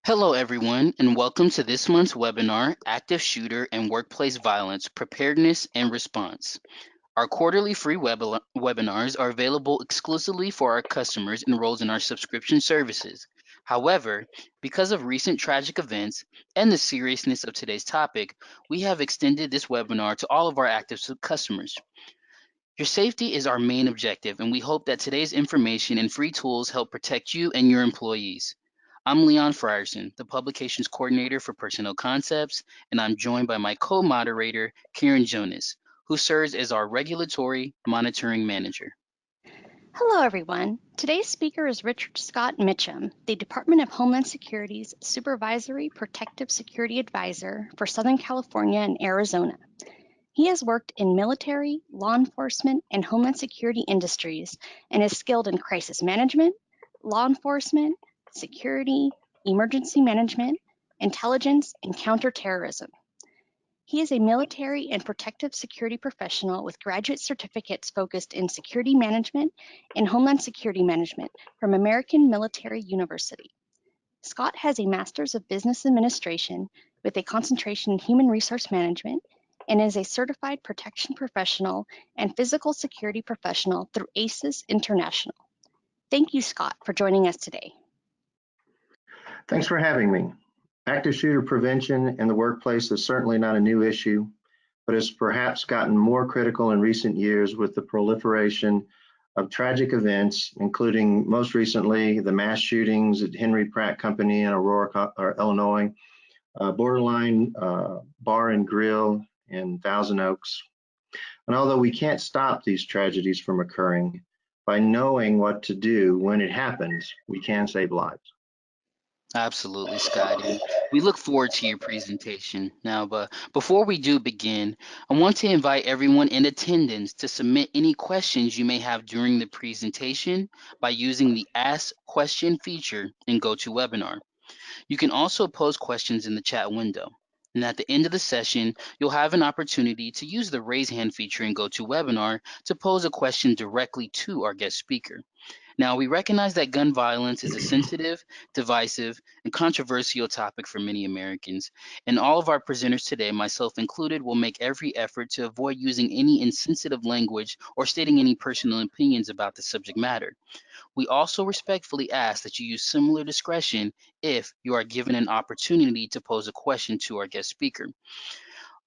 Hello, everyone, and welcome to this month's webinar, Active Shooter and Workplace Violence, Preparedness and Response. Our quarterly free webinars are available exclusively for our customers enrolled in our subscription services. However, because of recent tragic events and the seriousness of today's topic, we have extended this webinar to all of our active customers. Your safety is our main objective, and we hope that today's information and free tools help protect you and your employees. I'm Leon Frierson, the Publications Coordinator for Personnel Concepts, and I'm joined by my co-moderator, Karen Jonas, who serves as our Regulatory Monitoring Manager. Hello, everyone. Today's speaker is Richard Scott Mitchum, the Department of Homeland Security's Supervisory Protective Security Advisor for Southern California and Arizona. He has worked in military, law enforcement, and homeland security industries and is skilled in crisis management, law enforcement, security, emergency management, intelligence, and counterterrorism. He is a military and protective security professional with graduate certificates focused in security management and homeland security management from American Military University. Scott has a Master's of Business Administration with a concentration in human resource management and is a certified protection professional and physical security professional through ACES International. Thank you, Scott, for joining us today. Thanks for having me. Active shooter prevention in the workplace is certainly not a new issue, but has perhaps gotten more critical in recent years with the proliferation of tragic events, including most recently the mass shootings at Henry Pratt Company in Aurora, Illinois, Borderline Bar and Grill in Thousand Oaks. And although we can't stop these tragedies from occurring, by knowing what to do when it happens, we can save lives. Absolutely, Scott, and we look forward to your presentation. Now, but before we do begin, I want to invite everyone in attendance to submit any questions you may have during the presentation by using the Ask Question feature in GoToWebinar. You can also post questions in the chat window. And at the end of the session, you'll have an opportunity to use the raise hand feature in GoToWebinar to pose a question directly to our guest speaker. Now, we recognize that gun violence is a sensitive, divisive, and controversial topic for many Americans, and all of our presenters today, myself included, will make every effort to avoid using any insensitive language or stating any personal opinions about the subject matter. We also respectfully ask that you use similar discretion if you are given an opportunity to pose a question to our guest speaker.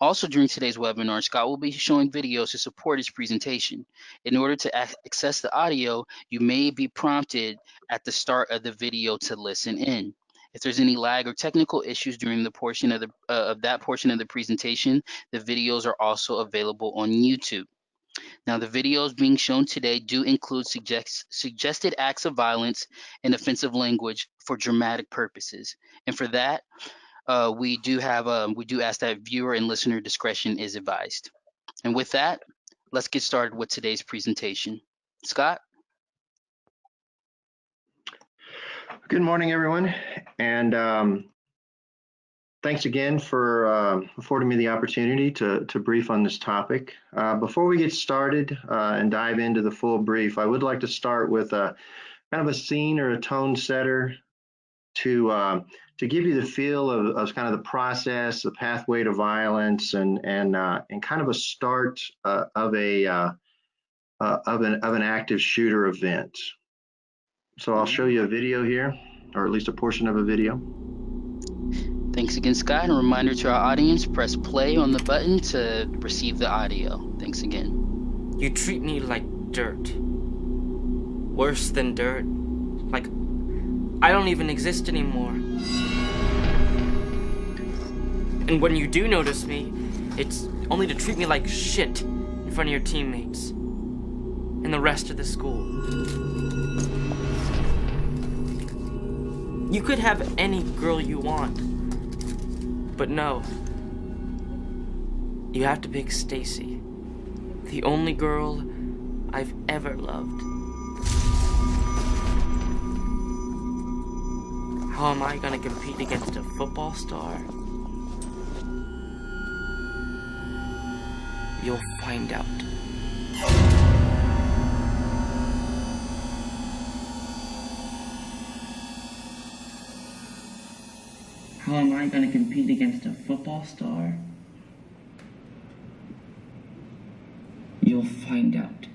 Also, during today's webinar, Scott will be showing videos to support his presentation. In order to access the audio, you may be prompted at the start of the video to listen in. If there's any lag or technical issues during the portion of that portion of the presentation, the videos are also available on YouTube. Now, the videos being shown today do include suggested acts of violence and offensive language for dramatic purposes, and for that, we do ask that viewer and listener discretion is advised. And with that, let's get started with today's presentation. Scott? Good morning, everyone, and thanks again for affording me the opportunity to brief on this topic. Before we get started and dive into the full brief, I would like to start with a kind of a scene or a tone setter to give you the feel of kind of the process, the pathway to violence, and kind of a start of an active shooter event. So I'll show you a video here, or at least a portion of a video. Thanks again, Scott. And a reminder to our audience, press play on the button to receive the audio. Thanks again. You treat me like dirt. Worse than dirt. Like I don't even exist anymore. And when you do notice me, it's only to treat me like shit in front of your teammates and the rest of the school. You could have any girl you want, but no. You have to pick Stacy, the only girl I've ever loved. How am I gonna compete against a football star? You'll find out. How am I going to compete against a football star? You'll find out.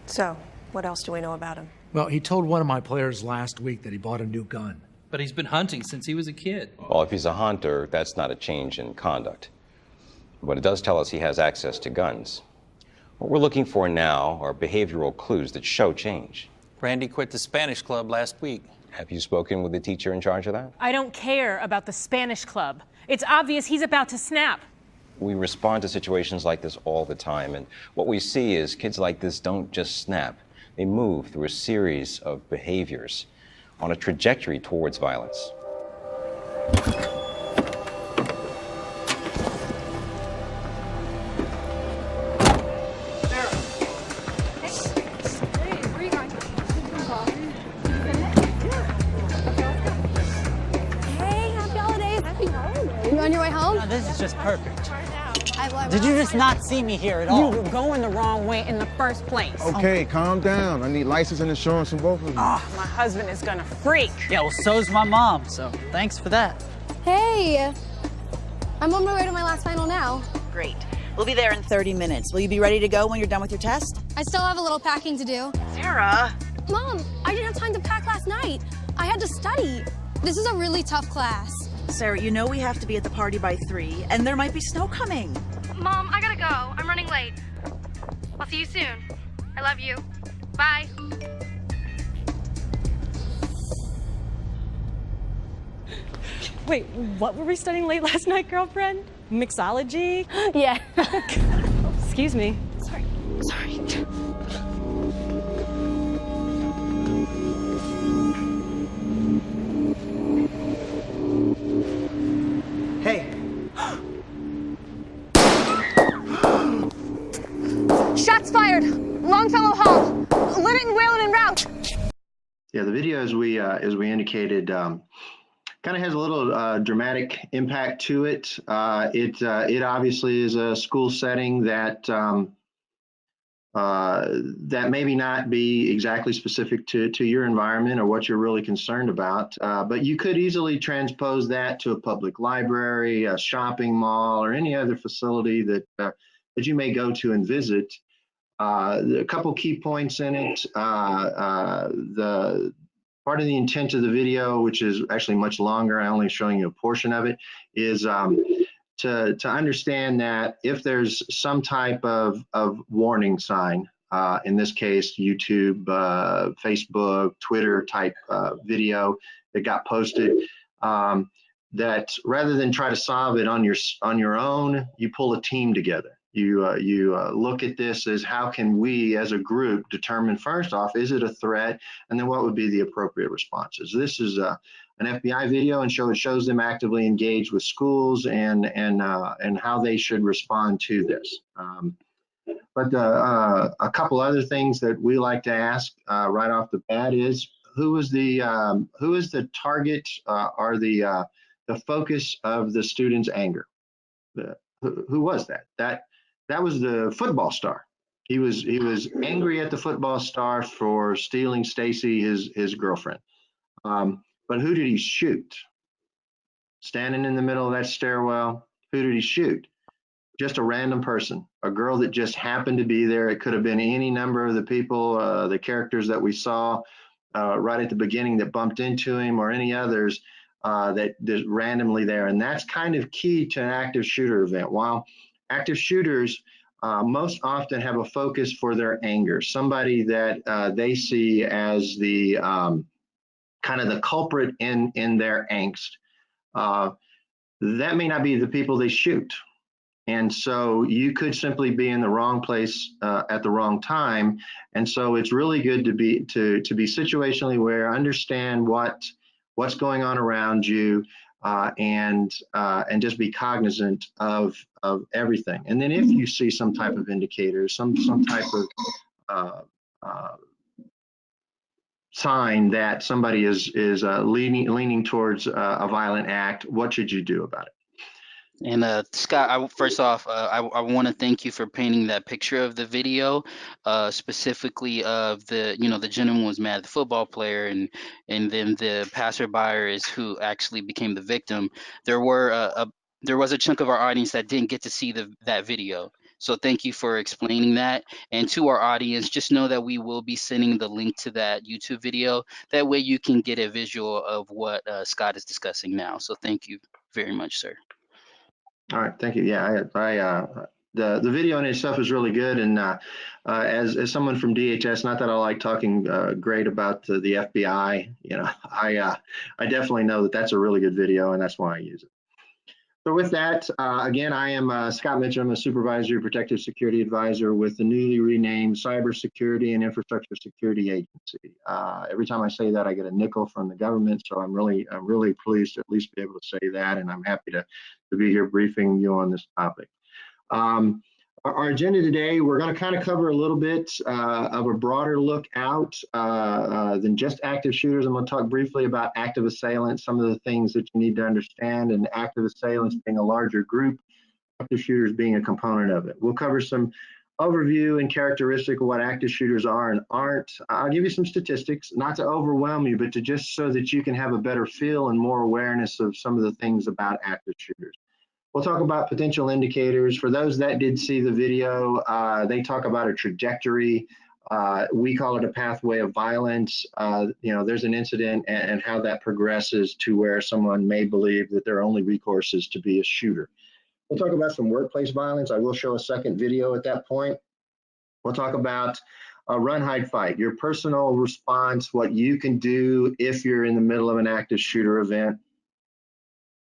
So, what else do we know about him? Well, he told one of my players last week that he bought a new gun. But he's been hunting since he was a kid. Well, if he's a hunter, that's not a change in conduct. But it does tell us he has access to guns. What we're looking for now are behavioral clues that show change. Randy quit the Spanish club last week. Have you spoken with the teacher in charge of that? I don't care about the Spanish club. It's obvious he's about to snap. We respond to situations like this all the time, and what we see is kids like this don't just snap. They move through a series of behaviors on a trajectory towards violence. Hey, happy holidays. Happy holidays. You on your way home? No, this is just perfect. I Did you just not see me here at all? You were going the wrong way in the first place. Okay, calm down. I need license and insurance from both of you. Oh, my husband is gonna freak. Yeah, well, so's my mom, so thanks for that. Hey, I'm on my way to my last final now. Great. We'll be there in 30 minutes. Will you be ready to go when you're done with your test? I still have a little packing to do. Sarah! Mom, I didn't have time to pack last night. I had to study. This is a really tough class. Sarah, you know we have to be at the party by 3, and there might be snow coming. Mom, I gotta go. I'm running late. I'll see you soon. I love you. Bye. Wait, what were we studying late last night, girlfriend? Mixology? Yeah. Excuse me. Sorry. Hey. Shots fired. Longfellow Hall. Living, Whalen, en route. Yeah, the video, as we indicated, kind of has a little dramatic impact to it. It obviously is a school setting that that maybe not be exactly specific to your environment or what you're really concerned about, but you could easily transpose that to a public library, a shopping mall, or any other facility that you may go to and visit. A couple key points in it. The part of the intent of the video, which is actually much longer, I'm only showing you a portion of it, is to understand that if there's some type of warning sign, in this case, YouTube, Facebook, Twitter type video that got posted, that rather than try to solve it on your own, you pull a team together. You look at this as how can we as a group determine first off, is it a threat? And then what would be the appropriate responses? This is an FBI video and it shows them actively engaged with schools and how they should respond to this. But a couple other things that we like to ask right off the bat is who is the target or the focus of the student's anger? Who was that? That was the football star. He was angry at the football star for stealing Stacy, his girlfriend. But who did he shoot? Standing in the middle of that stairwell, who did he shoot? Just a random person, a girl that just happened to be there. It could have been any number of the people, the characters that we saw right at the beginning that bumped into him, or any others that is randomly there. And that's kind of key to an active shooter event. While active shooters most often have a focus for their anger, somebody that they see as the kind of the culprit in their angst. That may not be the people they shoot. And so you could simply be in the wrong place at the wrong time. And so it's really good to be situationally aware, understand what's going on around you, and just be cognizant of everything. And then if you see some type of indicator, some type of sign that somebody is leaning towards a violent act, what should you do about it? And Scott, first off, I want to thank you for painting that picture of the video, specifically of the gentleman was mad at the football player, and then the passerby is who actually became the victim. There were there was a chunk of our audience that didn't get to see that video. So thank you for explaining that. And to our audience, just know that we will be sending the link to that YouTube video. That way you can get a visual of what Scott is discussing now. So thank you very much, sir. All right, thank you. Yeah, the video in itself is really good, and as someone from DHS, not that I like talking great about the FBI, I definitely know that that's a really good video, and that's why I use it. So with that, again, I am Scott Mitchell. I'm a supervisory protective security advisor with the newly renamed Cybersecurity and Infrastructure Security Agency. Every time I say that, I get a nickel from the government, so I'm really pleased to at least be able to say that, and I'm happy to be here briefing you on this topic. Our agenda today, we're going to kind of cover a little bit of a broader look out than just active shooters. I'm going to talk briefly about active assailants, some of the things that you need to understand, and active assailants being a larger group, active shooters being a component of it. We'll cover some overview and characteristic of what active shooters are and aren't. I'll give you some statistics, not to overwhelm you, but to just so that you can have a better feel and more awareness of some of the things about active shooters. We'll talk about potential indicators. For those that did see the video, they talk about a trajectory. We call it a pathway of violence. There's an incident and how that progresses to where someone may believe that their only recourse is to be a shooter. We'll talk about some workplace violence. I will show a second video at that point. We'll talk about a run, hide, fight, your personal response, what you can do if you're in the middle of an active shooter event.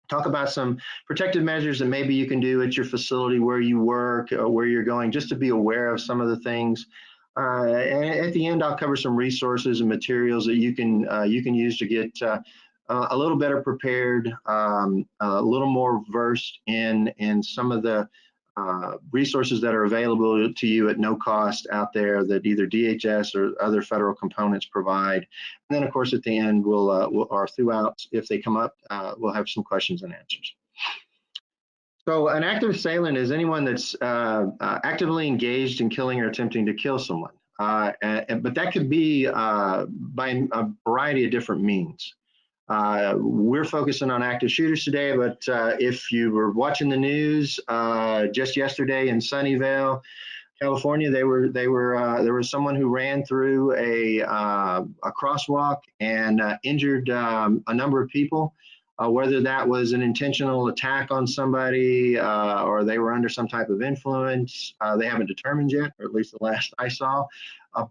Talk about some protective measures that maybe you can do at your facility where you work or where you're going, just to be aware of some of the things. And at the end, I'll cover some resources and materials that you can use to get a little better prepared, a little more versed in some of the resources that are available to you at no cost out there that either DHS or other federal components provide. And then, of course, at the end, or throughout, if they come up, we'll have some questions and answers. So an active assailant is anyone that's actively engaged in killing or attempting to kill someone. But that could be by a variety of different means. We're focusing on active shooters today, but if you were watching the news just yesterday in Sunnyvale, California, there was someone who ran through a crosswalk and injured a number of people. Whether that was an intentional attack on somebody or they were under some type of influence, they haven't determined yet, or at least the last I saw.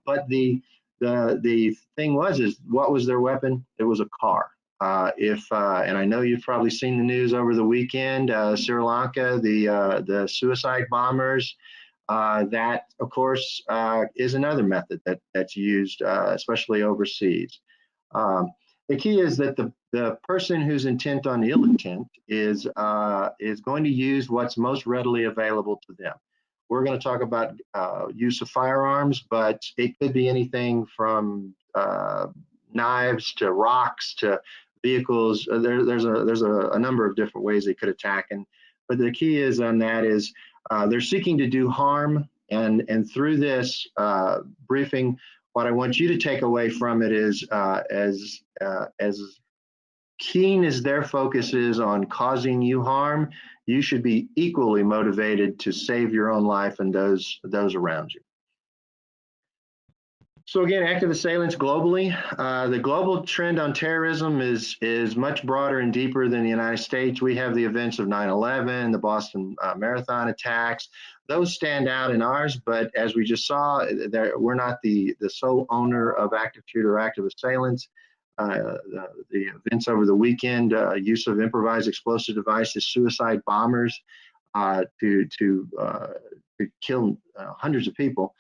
But the thing is what was their weapon? It was a car. And I know you've probably seen the news over the weekend, Sri Lanka, the suicide bombers. That, of course, is another method that's used, especially overseas. The key is that the person who's intent on ill intent is going to use what's most readily available to them. We're going to talk about use of firearms, but it could be anything from knives to rocks to vehicles. There's a number of different ways they could attack, but the key is on that is they're seeking to do harm, and through this briefing, what I want you to take away from it is as keen as their focus is on causing you harm, you should be equally motivated to save your own life and those around you. So again, active assailants globally, the global trend on terrorism is much broader and deeper than the United States. We have the events of 9/11, the Boston Marathon attacks. Those stand out in ours, but as we just saw, we're not the sole owner of active shooter, active assailants. The events over the weekend, use of improvised explosive devices, suicide bombers to kill hundreds of people.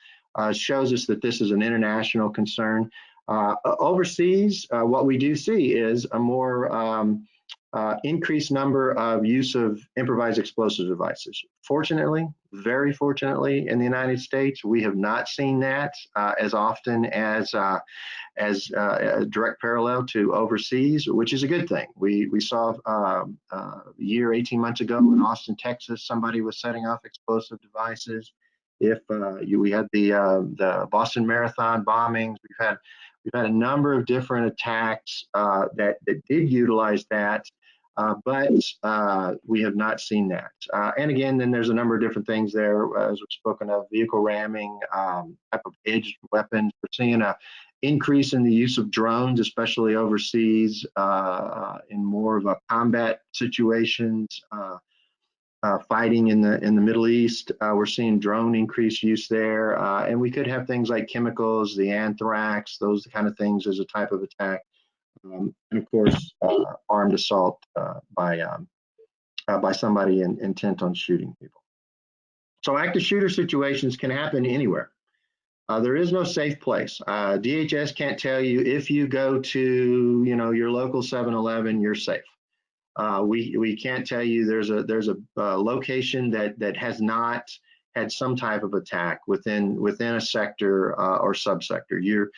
Shows us that this is an international concern. Overseas, what we do see is a more increased number of use of improvised explosive devices. Fortunately, very fortunately, in the United States, we have not seen that as often as a direct parallel to overseas, which is a good thing. We saw a year, 18 months ago in Austin, Texas, somebody was setting off explosive devices. If we had the Boston Marathon bombings, we've had a number of different attacks that did utilize that. But we have not seen that. And again, then there's a number of different things there, as we've spoken of, vehicle ramming, type of edged weapons. We're seeing an increase in the use of drones, especially overseas, in more of a combat situations, fighting in the Middle East. We're seeing drone increased use there. And we could have things like chemicals, the anthrax, those kind of things as a type of attack. And of course, armed assault by somebody intent on shooting people. So active shooter situations can happen anywhere. There is no safe place. DHS can't tell you if you go to your local 7-Eleven, you're safe. We can't tell you there's a location that has not had some type of attack within a sector or subsector.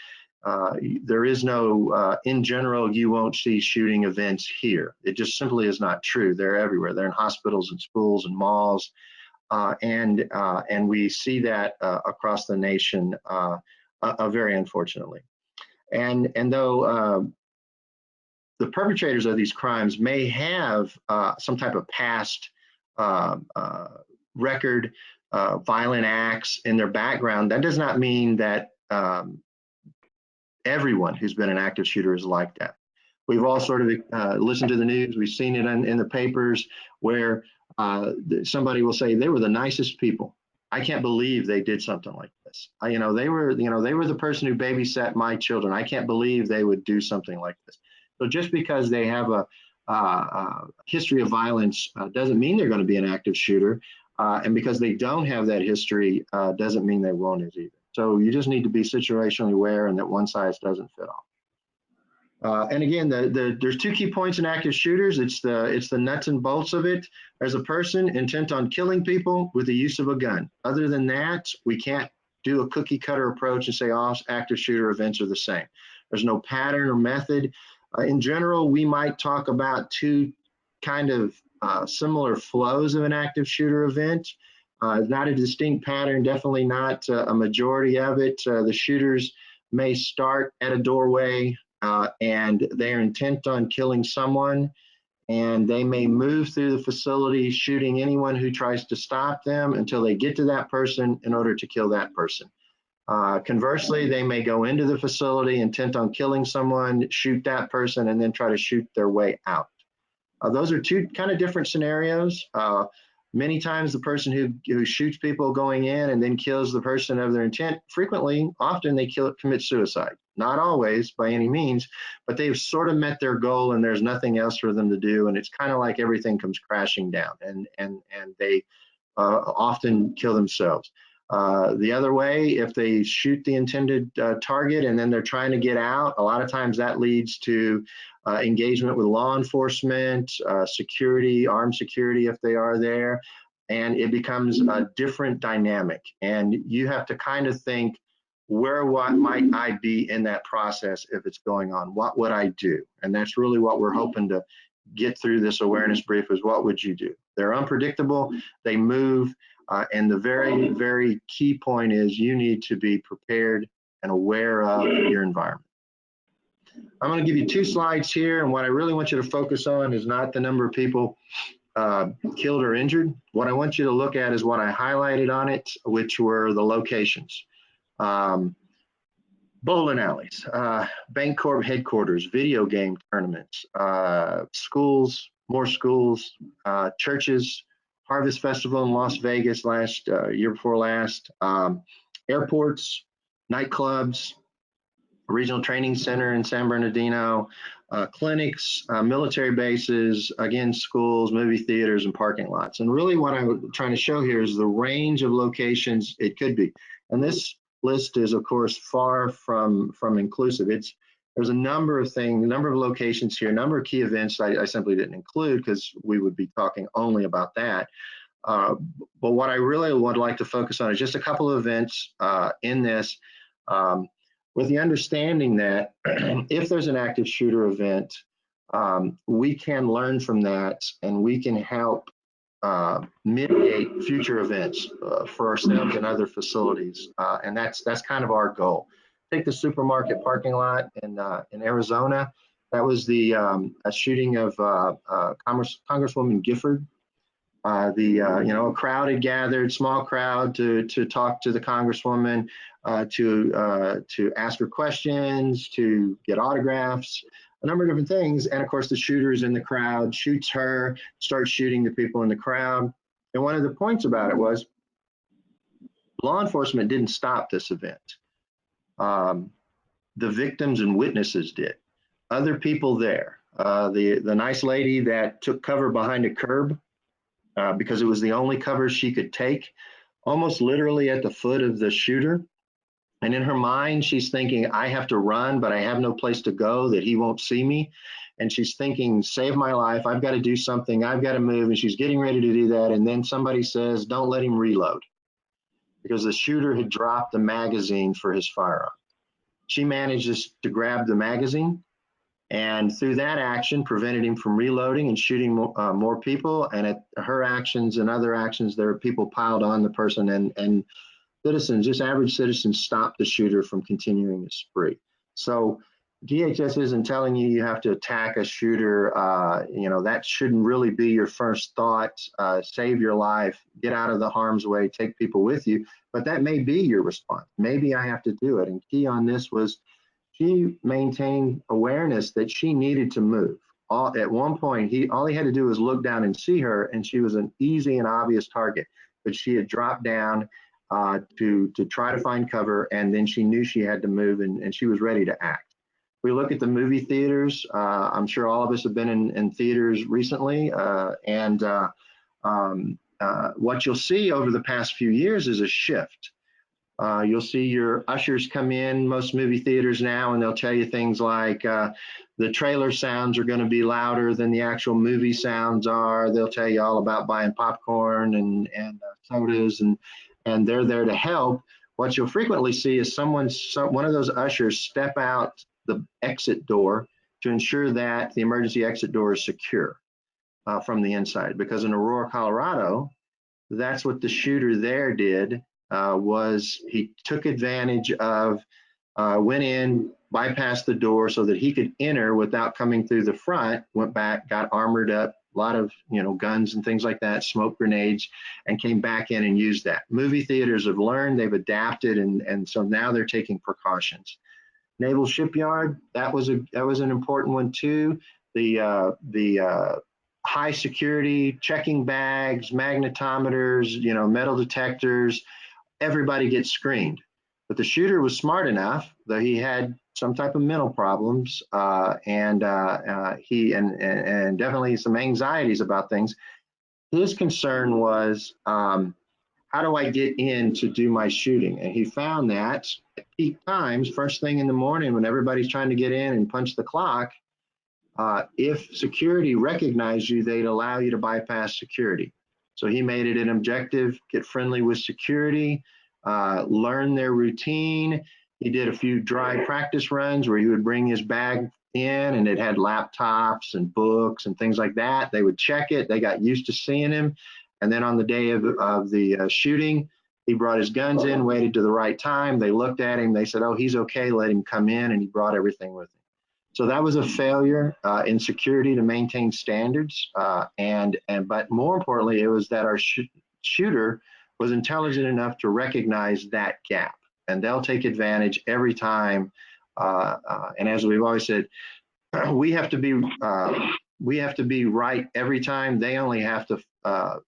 There is no, in general, you won't see shooting events here. It just simply is not true. They're everywhere. They're in hospitals and schools and malls, and we see that across the nation, very unfortunately. And though the perpetrators of these crimes may have some type of past record, violent acts in their background, that does not mean that everyone who's been an active shooter is like that. We've all sort of listened to the news. We've seen it in the papers where somebody will say they were the nicest people. I can't believe they did something like this. They were the person who babysat my children. I can't believe they would do something like this. So just because they have a history of violence doesn't mean they're going to be an active shooter. And because they don't have that history doesn't mean they won't either. So you just need to be situationally aware and that one size doesn't fit all. And again, there's two key points in active shooters. It's the nuts and bolts of it. There's a person intent on killing people with the use of a gun. Other than that, we can't do a cookie cutter approach and say all active shooter events are the same. There's no pattern or method. In general, we might talk about two kind of similar flows of an active shooter event. Not a distinct pattern, definitely not a majority of it. The shooters may start at a doorway and they're intent on killing someone, and they may move through the facility shooting anyone who tries to stop them until they get to that person in order to kill that person. Conversely, they may go into the facility intent on killing someone, shoot that person, and then try to shoot their way out. Those are two kind of different scenarios. Many times the person who shoots people going in and then kills the person of their intent, often they commit suicide. Not always by any means, but they've sort of met their goal and there's nothing else for them to do. And it's kind of like everything comes crashing down and they often kill themselves. The other way, if they shoot the intended target and then they're trying to get out, a lot of times that leads to engagement with law enforcement, security, armed security if they are there, and it becomes a different dynamic. And you have to kind of think, what might I be in that process if it's going on? What would I do? And that's really what we're hoping to get through this awareness brief is what would you do? They're unpredictable, they move, and the very, very key point is you need to be prepared and aware of your environment. I'm going to give you two slides here, and what I really want you to focus on is not the number of people killed or injured. What I want you to look at is what I highlighted on it, which were the locations. Bowling alleys, bank corp headquarters, video game tournaments, schools, more schools, churches, Harvest Festival in Las Vegas year before last, airports, nightclubs, regional training center in San Bernardino, clinics, military bases, again, schools, movie theaters, and parking lots. And really what I'm trying to show here is the range of locations it could be. And this list is, of course, far from inclusive. There's a number of things, a number of locations here, a number of key events I simply didn't include because we would be talking only about that. But what I really would like to focus on is just a couple of events in this, with the understanding that if there's an active shooter event, we can learn from that and we can help mitigate future events for ourselves and other facilities. And that's kind of our goal. Take the supermarket parking lot in Arizona. That was the a shooting of Congresswoman Gifford. A crowd had gathered, small crowd, to talk to the Congresswoman, to ask her questions, to get autographs, a number of different things. And of course, the shooter is in the crowd, shoots her, starts shooting the people in the crowd. And one of the points about it was law enforcement didn't stop this event. The victims and witnesses did. Other people there. The nice lady that took cover behind a curb because it was the only cover she could take, almost literally at the foot of the shooter. And in her mind, she's thinking, I have to run, but I have no place to go, that he won't see me. And she's thinking, save my life. I've got to do something. I've got to move. And she's getting ready to do that. And then somebody says, don't let him reload, because the shooter had dropped the magazine for his firearm. She manages to grab the magazine, and through that action prevented him from reloading and shooting more people. And at her actions and other actions, there were people piled on the person, and citizens, just average citizens, stopped the shooter from continuing his spree. So DHS isn't telling you you have to attack a shooter. That shouldn't really be your first thought. Save your life, get out of the harm's way, take people with you. But that may be your response. Maybe I have to do it. And key on this was she maintained awareness that she needed to move. At one point, all he had to do was look down and see her, and she was an easy and obvious target. But she had dropped down to try to find cover, and then she knew she had to move, and she was ready to act. We look at the movie theaters. I'm sure all of us have been in theaters recently, and what you'll see over the past few years is a shift. You'll see your ushers come in most movie theaters now, and they'll tell you things like the trailer sounds are going to be louder than the actual movie sounds are. They'll tell you all about buying popcorn and sodas, and they're there to help. What you'll frequently see is one of those ushers step out the exit door to ensure that the emergency exit door is secure from the inside. Because in Aurora, Colorado, that's what the shooter there did. Was he took advantage of, went in, bypassed the door so that he could enter without coming through the front, went back, got armored up, a lot of guns and things like that, smoke grenades, and came back in and used that. Movie theaters have learned, they've adapted, and so now they're taking precautions. Naval Shipyard, that was an important one too. The high security checking bags, magnetometers, metal detectors. Everybody gets screened. But the shooter was smart enough, though he had some type of mental problems and definitely some anxieties about things. His concern was, how do I get in to do my shooting? And he found that at peak times, first thing in the morning when everybody's trying to get in and punch the clock, if security recognized you, they'd allow you to bypass security. So he made it an objective, get friendly with security, learn their routine. He did a few dry practice runs where he would bring his bag in and it had laptops and books and things like that. They would check it. They got used to seeing him. And then on the day of the shooting, he brought his guns in, waited to the right time. They looked at him. They said, oh, he's okay. Let him come in. And he brought everything with him. So that was a failure in security to maintain standards. But more importantly, it was that our shooter was intelligent enough to recognize that gap. And they'll take advantage every time. And as we've always said, we have to be right every time. They only have to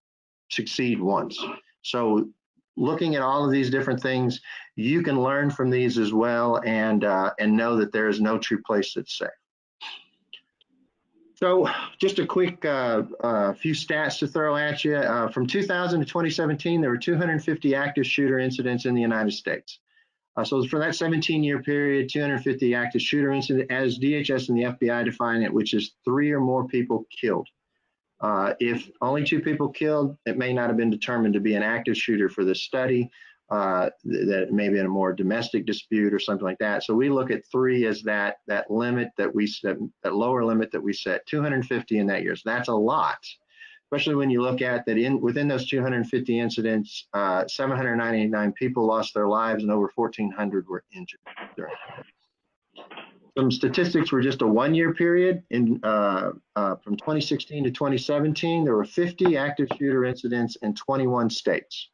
succeed once. So looking at all of these different things, you can learn from these as well, and know that there is no true place that's safe. So just a quick few stats to throw at you. From 2000 to 2017, there were 250 active shooter incidents in the United States. So for that 17-year period, 250 active shooter incidents, as DHS and the FBI define it, which is 3 or more people killed. If only 2 people killed, it may not have been determined to be an active shooter for the study, that may be in a more domestic dispute or something like that. So we look at 3 as that limit that we set, that lower limit that we set, 250 in that year. So that's a lot, especially when you look at that within those 250 incidents, 799 people lost their lives and over 1,400 were injured during it. Some statistics were just a 1-year period. From 2016 to 2017, there were 50 active shooter incidents in 21 states.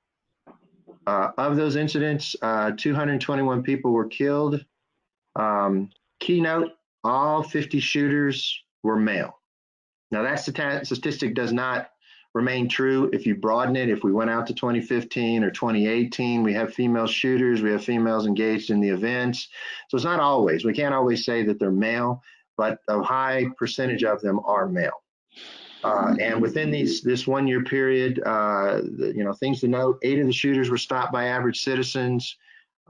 Of those incidents, 221 people were killed. Keynote, all 50 shooters were male. Now that statistic does not remain true if you broaden it. If we went out to 2015 or 2018, we have female shooters, we have females engaged in the events. So it's not always, we can't always say that they're male, but a high percentage of them are male. And within this 1-year period, things to note, 8 of the shooters were stopped by average citizens.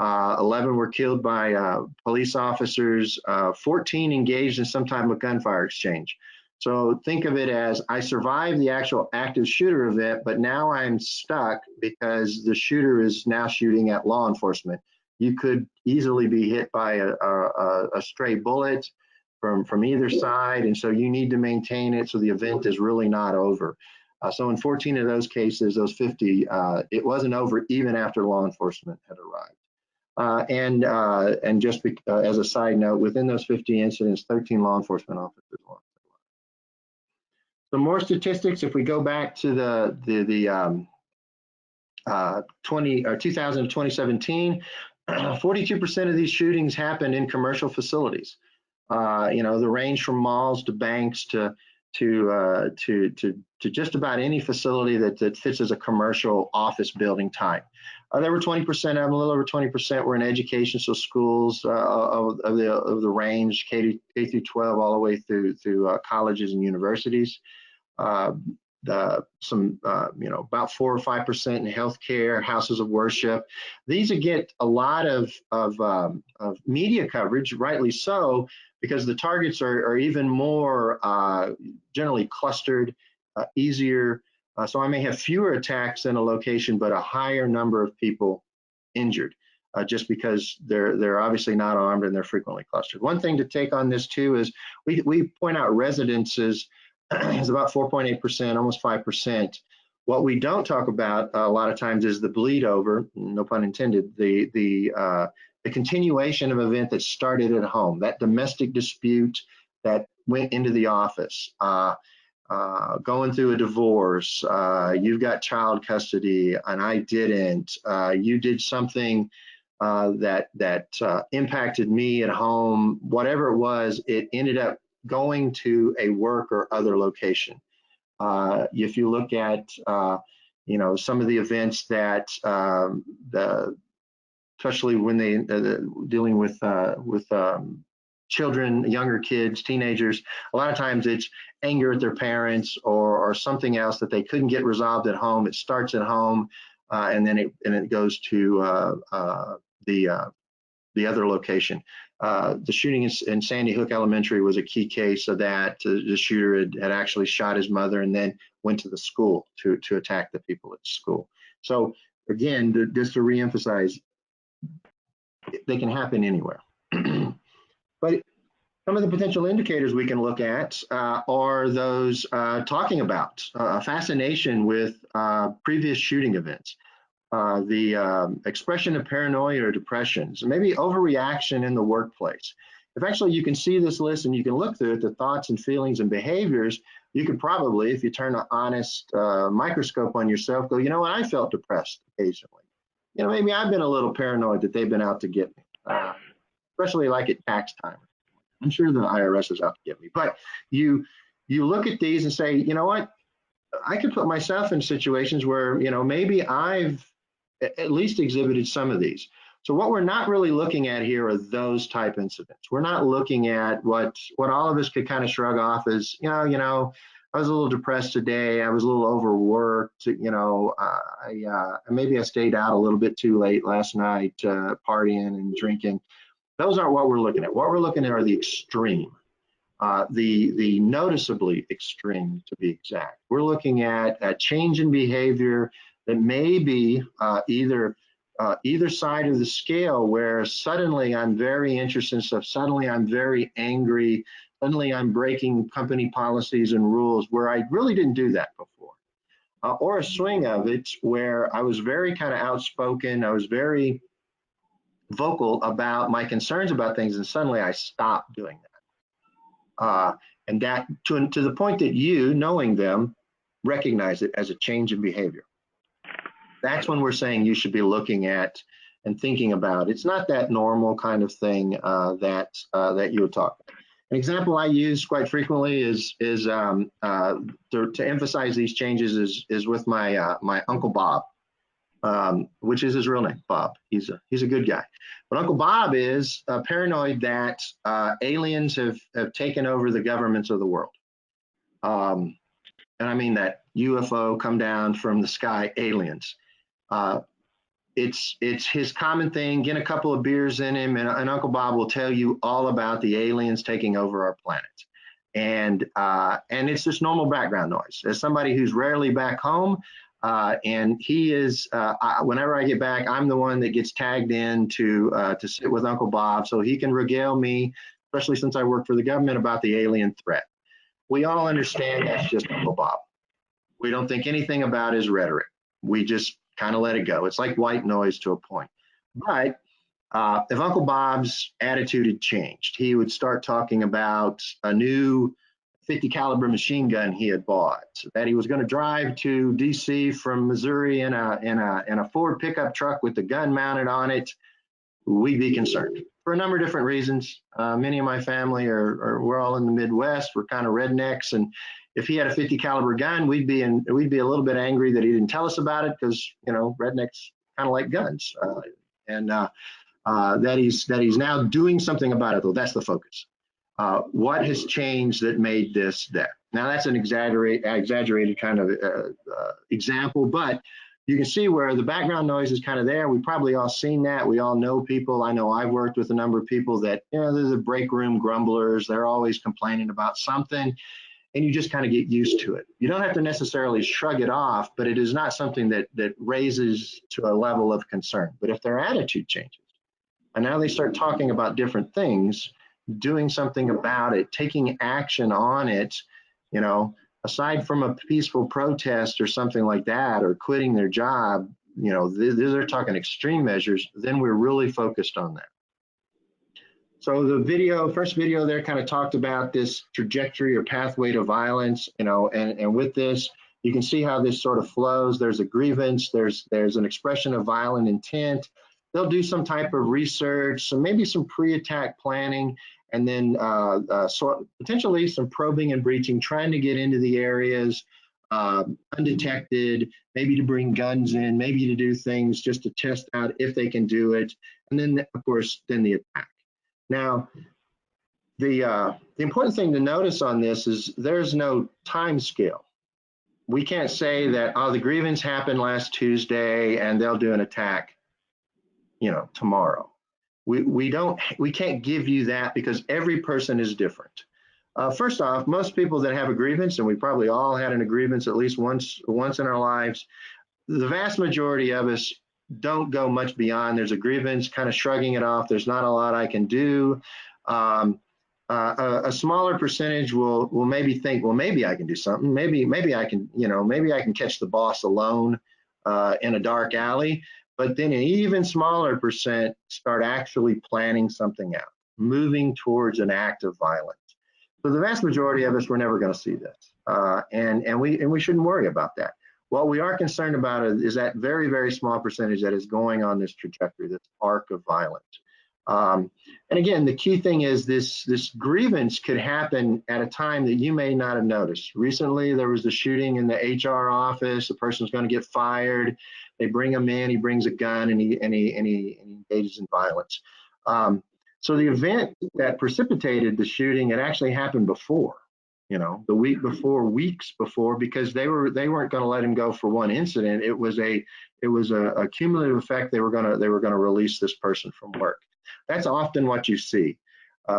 11 were killed by police officers. 14 engaged in some type of gunfire exchange. So think of it as, I survived the actual active shooter event, but now I'm stuck because the shooter is now shooting at law enforcement. You could easily be hit by a stray bullet from either side, and so you need to maintain it so the event is really not over. So in 14 of those cases, those 50, it wasn't over even after law enforcement had arrived. And just as a side note, within those 50 incidents, 13 law enforcement officers lost. Some more statistics. If we go back to the 2000 to 2017, 42% of these shootings happened in commercial facilities. The range from malls to banks to just about any facility that fits as a commercial office building type. There were 20% of them, a little over 20% were in education, so schools of the range K through 12 all the way through colleges and universities. About 4 or 5% in healthcare, houses of worship. These get a lot of media coverage, rightly so, because the targets are even more generally clustered, easier. So I may have fewer attacks in a location, but a higher number of people injured, just because they're obviously not armed and they're frequently clustered. One thing to take on this too is we point out residences is about 4.8%, almost 5%. What we don't talk about a lot of times is the bleed over, no pun intended, the continuation of an event that started at home, that domestic dispute that went into the office, going through a divorce, you've got child custody and I didn't, you did something that impacted me at home, whatever it was, it ended up going to a work or other location. If you look at, some of the events that, especially when they dealing with children, younger kids, teenagers, a lot of times it's anger at their parents or something else that they couldn't get resolved at home. It starts at home, and then it goes to the other location. The shooting in Sandy Hook Elementary was a key case of that. The shooter had actually shot his mother and then went to the school to attack the people at school. So again, just to reemphasize, they can happen anywhere. But some of the potential indicators we can look at are those talking about fascination with previous shooting events. The expression of paranoia or depression, so maybe overreaction in the workplace. If actually you can see this list and you can look through it, the thoughts and feelings and behaviors, you could probably, if you turn an honest microscope on yourself, go, you know what, I felt depressed occasionally. Maybe I've been a little paranoid that they've been out to get me, especially like at tax time. I'm sure the IRS is out to get me, but you look at these and say, you know what, I could put myself in situations where, maybe I've at least exhibited some of these. So what we're not really looking at here are those type incidents. We're not looking at what all of us could kind of shrug off as, I was a little depressed today. I was a little overworked. Maybe I stayed out a little bit too late last night, partying and drinking. Those aren't what we're looking at. What we're looking at are the extreme, the noticeably extreme, to be exact. We're looking at a change in behavior that may be either side of the scale, where suddenly I'm very interested in stuff, suddenly I'm very angry, suddenly I'm breaking company policies and rules where I really didn't do that before. Or a swing of it where I was very kind of outspoken, I was very vocal about my concerns about things, and suddenly I stopped doing that. And that to the point that you, knowing them, recognize it as a change in behavior. That's when we're saying you should be looking at and thinking about. It's not that normal kind of thing that you would talk about. An example I use quite frequently is to emphasize these changes is with my my Uncle Bob, which is his real name, Bob. He's a good guy. But Uncle Bob is paranoid that aliens have taken over the governments of the world. And I mean that UFO come down from the sky, aliens. It's his common thing. Get a couple of beers in him, and Uncle Bob will tell you all about the aliens taking over our planet. And it's just normal background noise. As somebody who's rarely back home, and he is, whenever I get back, I'm the one that gets tagged in to sit with Uncle Bob so he can regale me, especially since I work for the government, about the alien threat. We all understand that's just Uncle Bob. We don't think anything about his rhetoric. We just kind of let it go. It's like white noise to a point. But if Uncle Bob's attitude had changed, he would start talking about a new 50 caliber machine gun he had bought, that he was going to drive to DC from Missouri in a Ford pickup truck with the gun mounted on it, we'd be concerned for a number of different reasons. Many of my family we're all in the Midwest. We're kind of rednecks, and if he had a 50 caliber gun, we'd be a little bit angry that he didn't tell us about it, because rednecks kind of like guns, and that he's now doing something about it. Though that's the focus. What has changed that made this that? Now that's an exaggerated kind of example, but you can see where the background noise is kind of there. We've probably all seen that. We all know people. I know I've worked with a number of people that, they're the break room grumblers. They're always complaining about something, and you just kind of get used to it. You don't have to necessarily shrug it off, but it is not something that raises to a level of concern. But if their attitude changes, and now they start talking about different things, doing something about it, taking action on it, aside from a peaceful protest or something like that, or quitting their job, they're talking extreme measures, then we're really focused on that. So the first video there kind of talked about this trajectory or pathway to violence, and with this, you can see how this sort of flows. There's a grievance, there's an expression of violent intent. They'll do some type of research, so maybe some pre-attack planning, and then potentially some probing and breaching, trying to get into the areas undetected, maybe to bring guns in, maybe to do things just to test out if they can do it. And then, of course, then the attack. Now, the important thing to notice on this is there's no time scale. We can't say that, the grievance happened last Tuesday and they'll do an attack, tomorrow. We can't give you that, because every person is different. First off, most people that have a grievance, and we probably all had a grievance at least once in our lives, the vast majority of us don't go much beyond. There's a grievance, kind of shrugging it off. There's not a lot I can do. A smaller percentage will maybe think, well, maybe I can do something. Maybe I can, maybe I can catch the boss alone in a dark alley. But then an even smaller percent start actually planning something out, moving towards an act of violence. So the vast majority of us, we're never going to see this, and we shouldn't worry about that. What we are concerned about is that very, very small percentage that is going on this trajectory, this arc of violence. And again, the key thing is this grievance could happen at a time that you may not have noticed. Recently, there was the shooting in the HR office. The person's going to get fired. They bring him in. He brings a gun, and he engages in violence. So the event that precipitated the shooting had actually happened before. the week before, weeks before, because they weren't going to let him go for one incident. It was a cumulative effect. They were going to release this person from work. That's often what you see.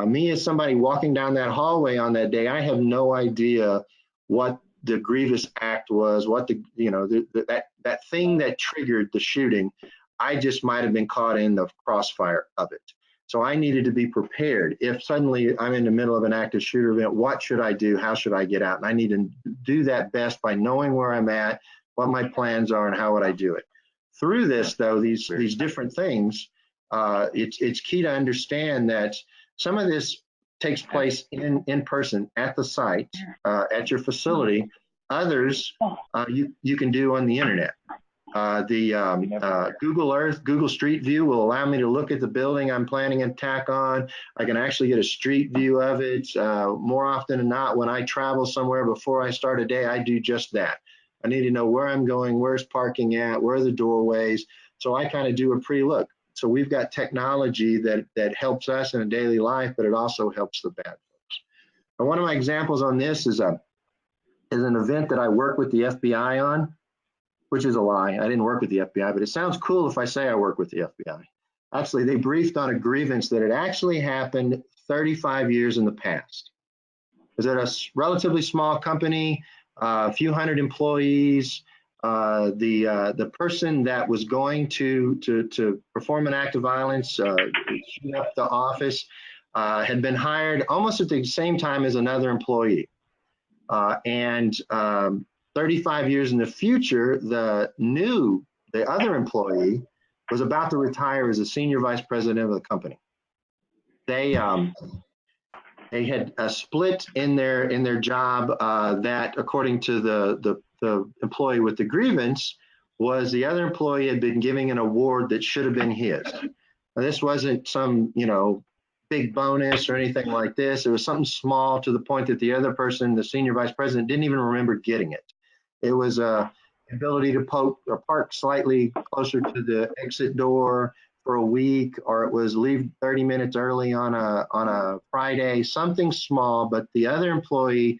Me as somebody walking down that hallway on that day, I have no idea what the grievous act was, what that thing that triggered the shooting. I just might have been caught in the crossfire of it. So I needed to be prepared. If suddenly I'm in the middle of an active shooter event, what should I do? How should I get out? And I need to do that best by knowing where I'm at, what my plans are, and how would I do it. Through this, though, these different things, it's key to understand that some of this takes place in person at the site, at your facility. Others you can do on the internet. Google Earth, Google Street View will allow me to look at the building I'm planning an attack on. I can actually get a street view of it. More often than not, when I travel somewhere before I start a day, I do just that. I need to know where I'm going, where's parking at, where are the doorways. So I kind of do a pre-look. So we've got technology that helps us in a daily life, but it also helps the bad folks. And one of my examples on this is an event that I work with the FBI on, which is a lie. I didn't work with the FBI, but it sounds cool if I say I work with the FBI. Actually, they briefed on a grievance that had actually happened 35 years in the past. It was at a relatively small company, a few hundred employees. The person that was going to perform an act of violence, shoot up the office, had been hired almost at the same time as another employee. 35 years in the future, the other employee was about to retire as a senior vice president of the company. They had a split in their job that, according to the employee with the grievance, was the other employee had been giving an award that should have been his. Now, this wasn't some big bonus or anything like this. It was something small to the point that the other person, the senior vice president, didn't even remember getting it. It was a ability to park slightly closer to the exit door for a week, or it was leave 30 minutes early on a Friday, something small, but the other employee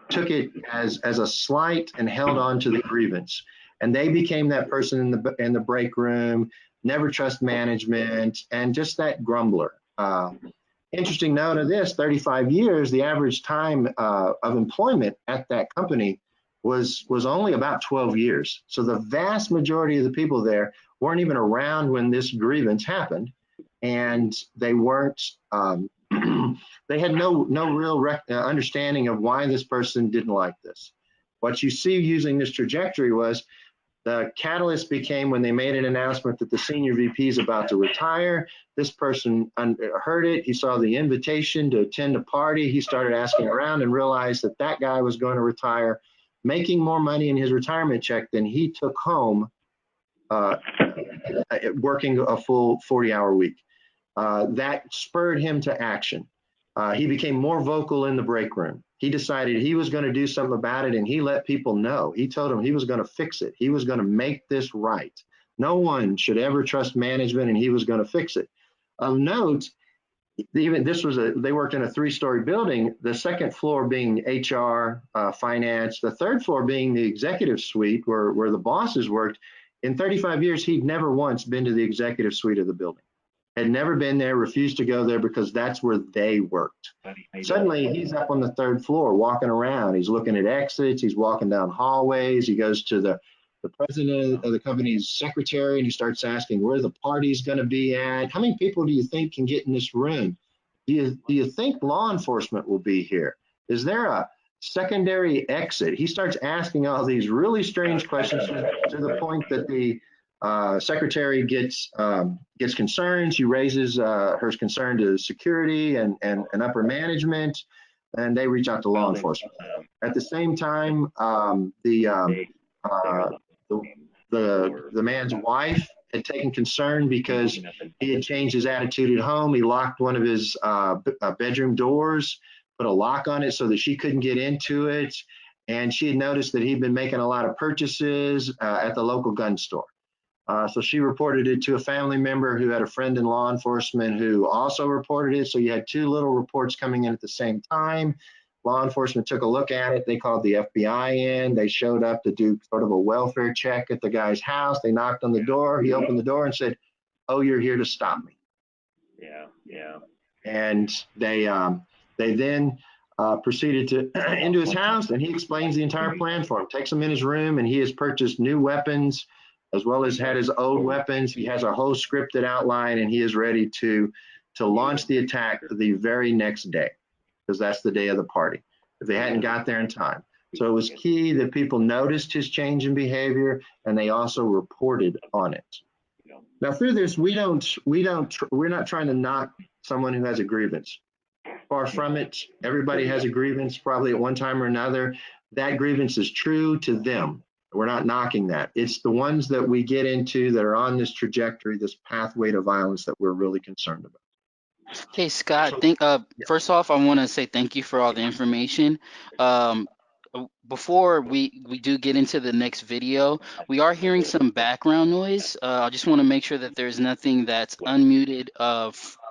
took it as a slight and held on to the grievance. And they became that person in the break room, never trust management, and just that grumbler. Interesting note of this, 35 years, the average time of employment at that company was only about 12 years. So the vast majority of the people there weren't even around when this grievance happened, and they weren't, they had no real understanding of why this person didn't like this. What you see using this trajectory was the catalyst became when they made an announcement that the senior VP is about to retire. This person heard it. He saw the invitation to attend a party. He started asking around and realized that guy was going to retire, making more money in his retirement check than he took home working a full 40-hour week. That spurred him to action. He became more vocal in the break room. He decided he was going to do something about it, and he let people know. He told them he was going to fix it. He was going to make this right. No one should ever trust management, and he was going to fix it. Of note, even they worked in a 3-story building, the second floor being HR, finance, the third floor being the executive suite where the bosses worked. In 35 years, he'd never once been to the executive suite of the building. Had never been there, refused to go there because that's where they worked. Suddenly, he's up on the 3rd floor walking around. He's looking at exits. He's walking down hallways. He goes to the president of the company's secretary, and he starts asking where the party's going to be at. How many people do you think can get in this room? Do you think law enforcement will be here? Is there a secondary exit? He starts asking all these really strange questions to the point that the secretary gets concerned. She raises her concern to security and upper management, and they reach out to law enforcement. At the same time, the man's wife had taken concern because he had changed his attitude at home. He locked one of his bedroom doors, put a lock on it so that she couldn't get into it, and she had noticed that he'd been making a lot of purchases at the local gun store. So she reported it to a family member who had a friend in law enforcement who also reported it. So you had 2 little reports coming in at the same time. Law enforcement took a look at it. They called the FBI in. They showed up to do sort of a welfare check at the guy's house. They knocked on the door. He opened the door and said, "Oh, you're here to stop me." Yeah. And they then proceeded to into his house, and he explains the entire plan for him. Takes him in his room, and he has purchased new weapons as well as had his old weapons. He has a whole scripted outline, and he is ready to launch the attack the very next day, because that's the day of the party, if they hadn't got there in time. So it was key that people noticed his change in behavior, and they also reported on it. Now, through this, we're not trying to knock someone who has a grievance. Far from it. Everybody has a grievance, probably at one time or another. That grievance is true to them. We're not knocking that. It's the ones that we get into that are on this trajectory, this pathway to violence, that we're really concerned about. Hey Scott, first off, I want to say thank you for all the information. Before we do get into the next video, we are hearing some background noise. I just want to make sure that there's nothing that's unmuted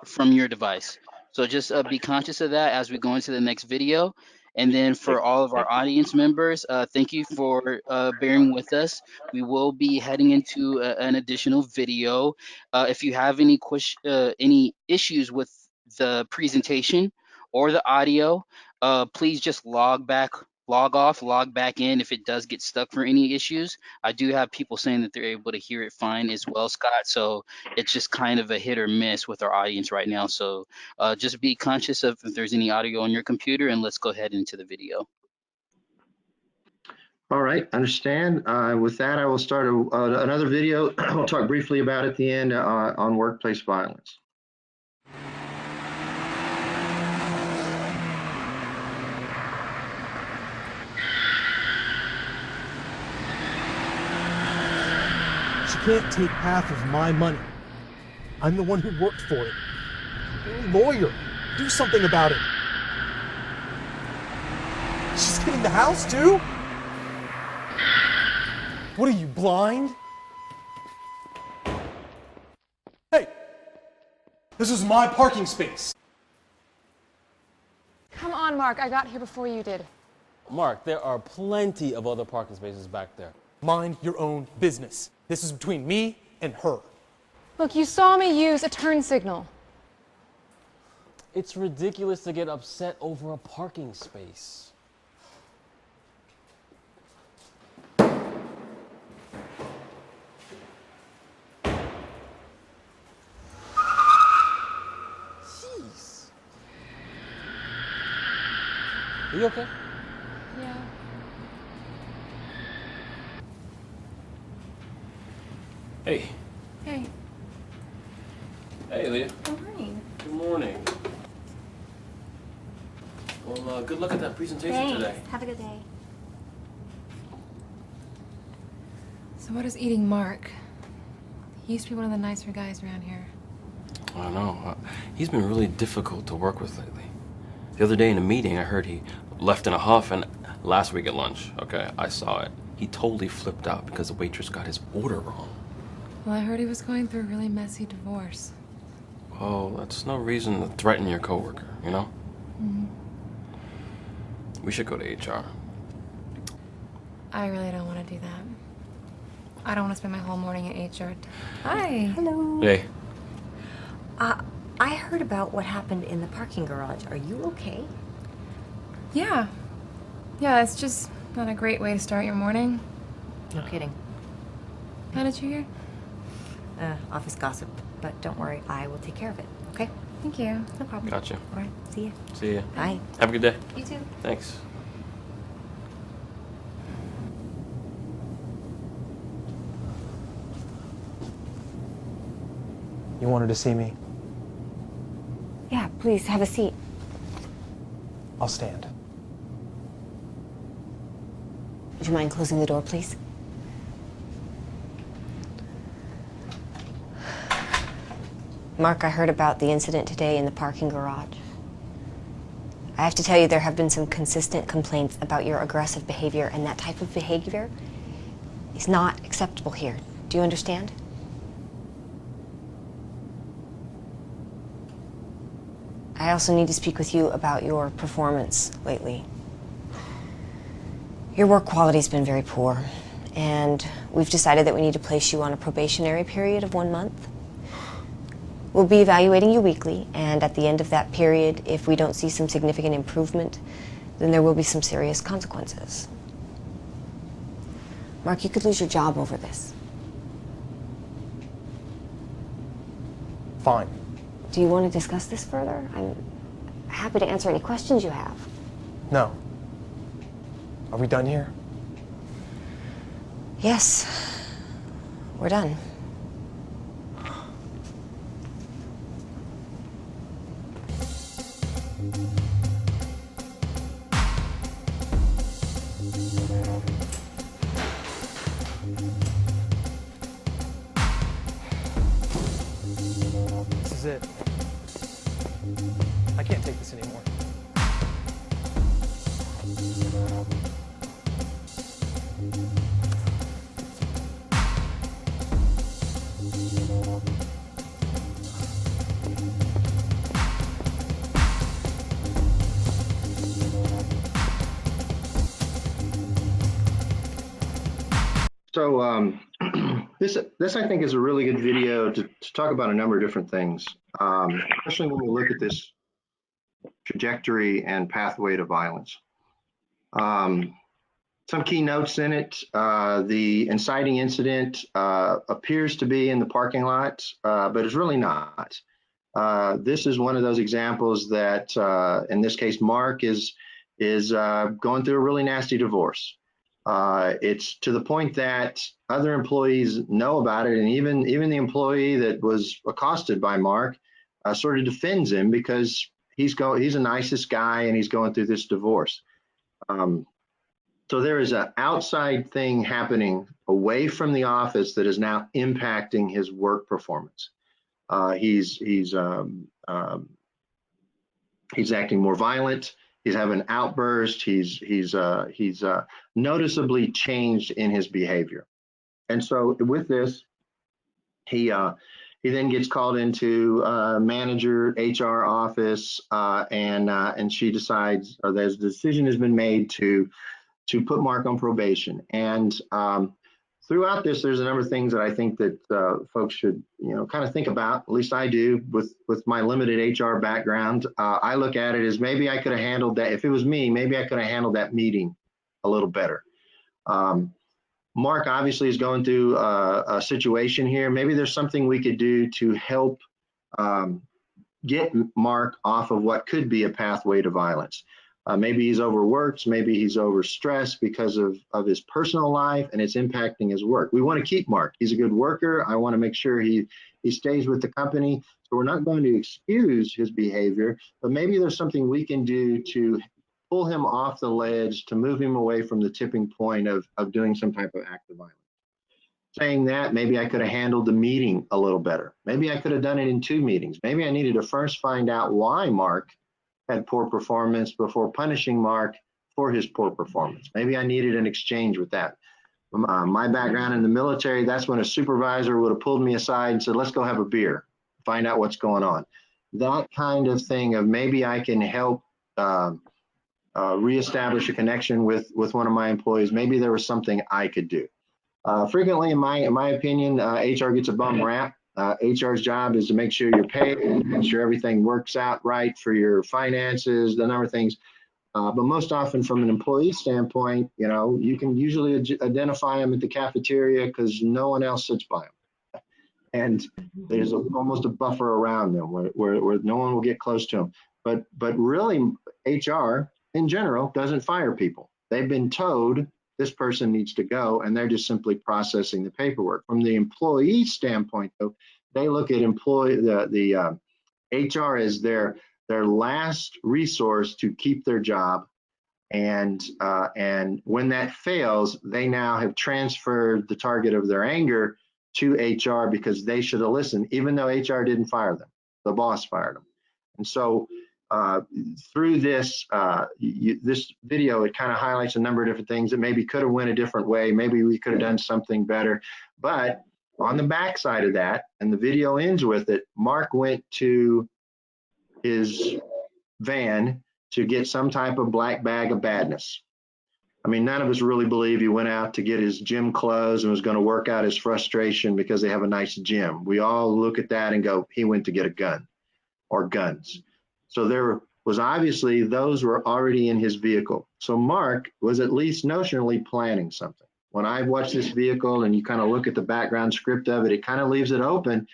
from your device. So just be conscious of that as we go into the next video. And then for all of our audience members, thank you for bearing with us. We will be heading into an additional video. If you have any issues with the presentation or the audio, please just log off, log back in if it does get stuck for any issues. I do have people saying that they're able to hear it fine as well, Scott. So it's just kind of a hit or miss with our audience right now. So just be conscious of if there's any audio on your computer, and let's go ahead into the video. All right, understand. With that, I will start another video. We'll talk briefly about at the end on workplace violence. She can't take half of my money. I'm the one who worked for it. You're a lawyer. Do something about it. She's getting the house too? What are you, blind? Hey! This is my parking space. Come on, Mark. I got here before you did. Mark, there are plenty of other parking spaces back there. Mind your own business. This is between me and her. Look, you saw me use a turn signal. It's ridiculous to get upset over a parking space. Jeez. Are you okay? Yeah. Hey. Hey. Hey, Leah. Good morning. Good morning. Well, good luck at that presentation today. Have a good day. So what is eating Mark? He used to be one of the nicer guys around here. I know. He's been really difficult to work with lately. The other day in a meeting, I heard he left in a huff, and last week at lunch, okay, I saw it. He totally flipped out because the waitress got his order wrong. Well, I heard he was going through a really messy divorce. Oh, that's no reason to threaten your coworker, you know? Mm-hmm. We should go to HR. I really don't want to do that. I don't want to spend my whole morning at HR. Hi. Hello. Hey. I heard about what happened in the parking garage. Are you okay? Yeah. Yeah, it's just not a great way to start your morning. No kidding. How did you hear? Office gossip. But don't worry, I will take care of it, okay? Thank you. No problem. Gotcha. All right, see ya. See ya. Bye. Have a good day. You too. Thanks. You wanted to see me? Yeah, please, have a seat. I'll stand. Would you mind closing the door, please? Mark, I heard about the incident today in the parking garage. I have to tell you, there have been some consistent complaints about your aggressive behavior, and that type of behavior is not acceptable here. Do you understand? I also need to speak with you about your performance lately. Your work quality's been very poor, and we've decided that we need to place you on a probationary period of 1 month. We'll be evaluating you weekly, and at the end of that period, if we don't see some significant improvement, then there will be some serious consequences. Mark, you could lose your job over this. Fine. Do you want to discuss this further? I'm happy to answer any questions you have. No. Are we done here? Yes, we're done. This is it. I can't take this anymore. So this I think is a really good video to talk about a number of different things, especially when we look at this trajectory and pathway to violence. Some key notes in it: the inciting incident appears to be in the parking lot, but it's really not. This is one of those examples that, in this case, Mark is going through a really nasty divorce. It's to the point that other employees know about it, and even the employee that was accosted by Mark sort of defends him because he's the nicest guy and he's going through this divorce. So there is an outside thing happening away from the office that is now impacting his work performance. He's acting more violent. He's having an outburst. He's noticeably changed in his behavior. And so with this, he then gets called into manager HR office, and she decides, or the decision has been made to put Mark on probation. And throughout this, there's a number of things that I think that folks should, kind of think about. At least I do with my limited HR background. I look at it as maybe I could have handled that. If it was me, maybe I could have handled that meeting a little better. Mark obviously is going through a situation here. Maybe there's something we could do to help get Mark off of what could be a pathway to violence. Maybe he's overworked, maybe he's overstressed because of his personal life, and it's impacting his work. We want to keep Mark. He's a good worker. I want to make sure he stays with the company. So we're not going to excuse his behavior, but maybe there's something we can do to pull him off the ledge, to move him away from the tipping point of doing some type of act of violence. Saying that, maybe I could have handled the meeting a little better. Maybe I could have done it in 2 meetings. Maybe I needed to first find out why Mark had poor performance before punishing Mark for his poor performance. Maybe I needed an exchange with that. My background in the military, that's when a supervisor would have pulled me aside and said, let's go have a beer, find out what's going on. That kind of thing of maybe I can help reestablish a connection with one of my employees. Maybe there was something I could do. Frequently, in my opinion, HR gets a bum rap. HR's job is to make sure you're paid, make sure everything works out right for your finances, the number of things. But most often from an employee standpoint, you can usually identify them at the cafeteria because no one else sits by them. And there's almost a buffer around them where no one will get close to them. But really, HR in general doesn't fire people. They've been told this person needs to go, and they're just simply processing the paperwork. From the employee standpoint, though, they look at the HR as their last resource to keep their job, and when that fails, they now have transferred the target of their anger to HR because they should have listened, even though HR didn't fire them. The boss fired them. And so through this this video, it kind of highlights a number of different things that maybe could have went a different way. Maybe we could have done something better. But on the backside of that, and the video ends with it, Mark went to his van to get some type of black bag of badness. I mean, none of us really believe he went out to get his gym clothes and was going to work out his frustration because they have a nice gym. We all look at that and go, he went to get a gun or guns. So there was obviously those were already in his vehicle. So Mark was at least notionally planning something. When I watch this vehicle and you kind of look at the background script of it, it kind of leaves it open.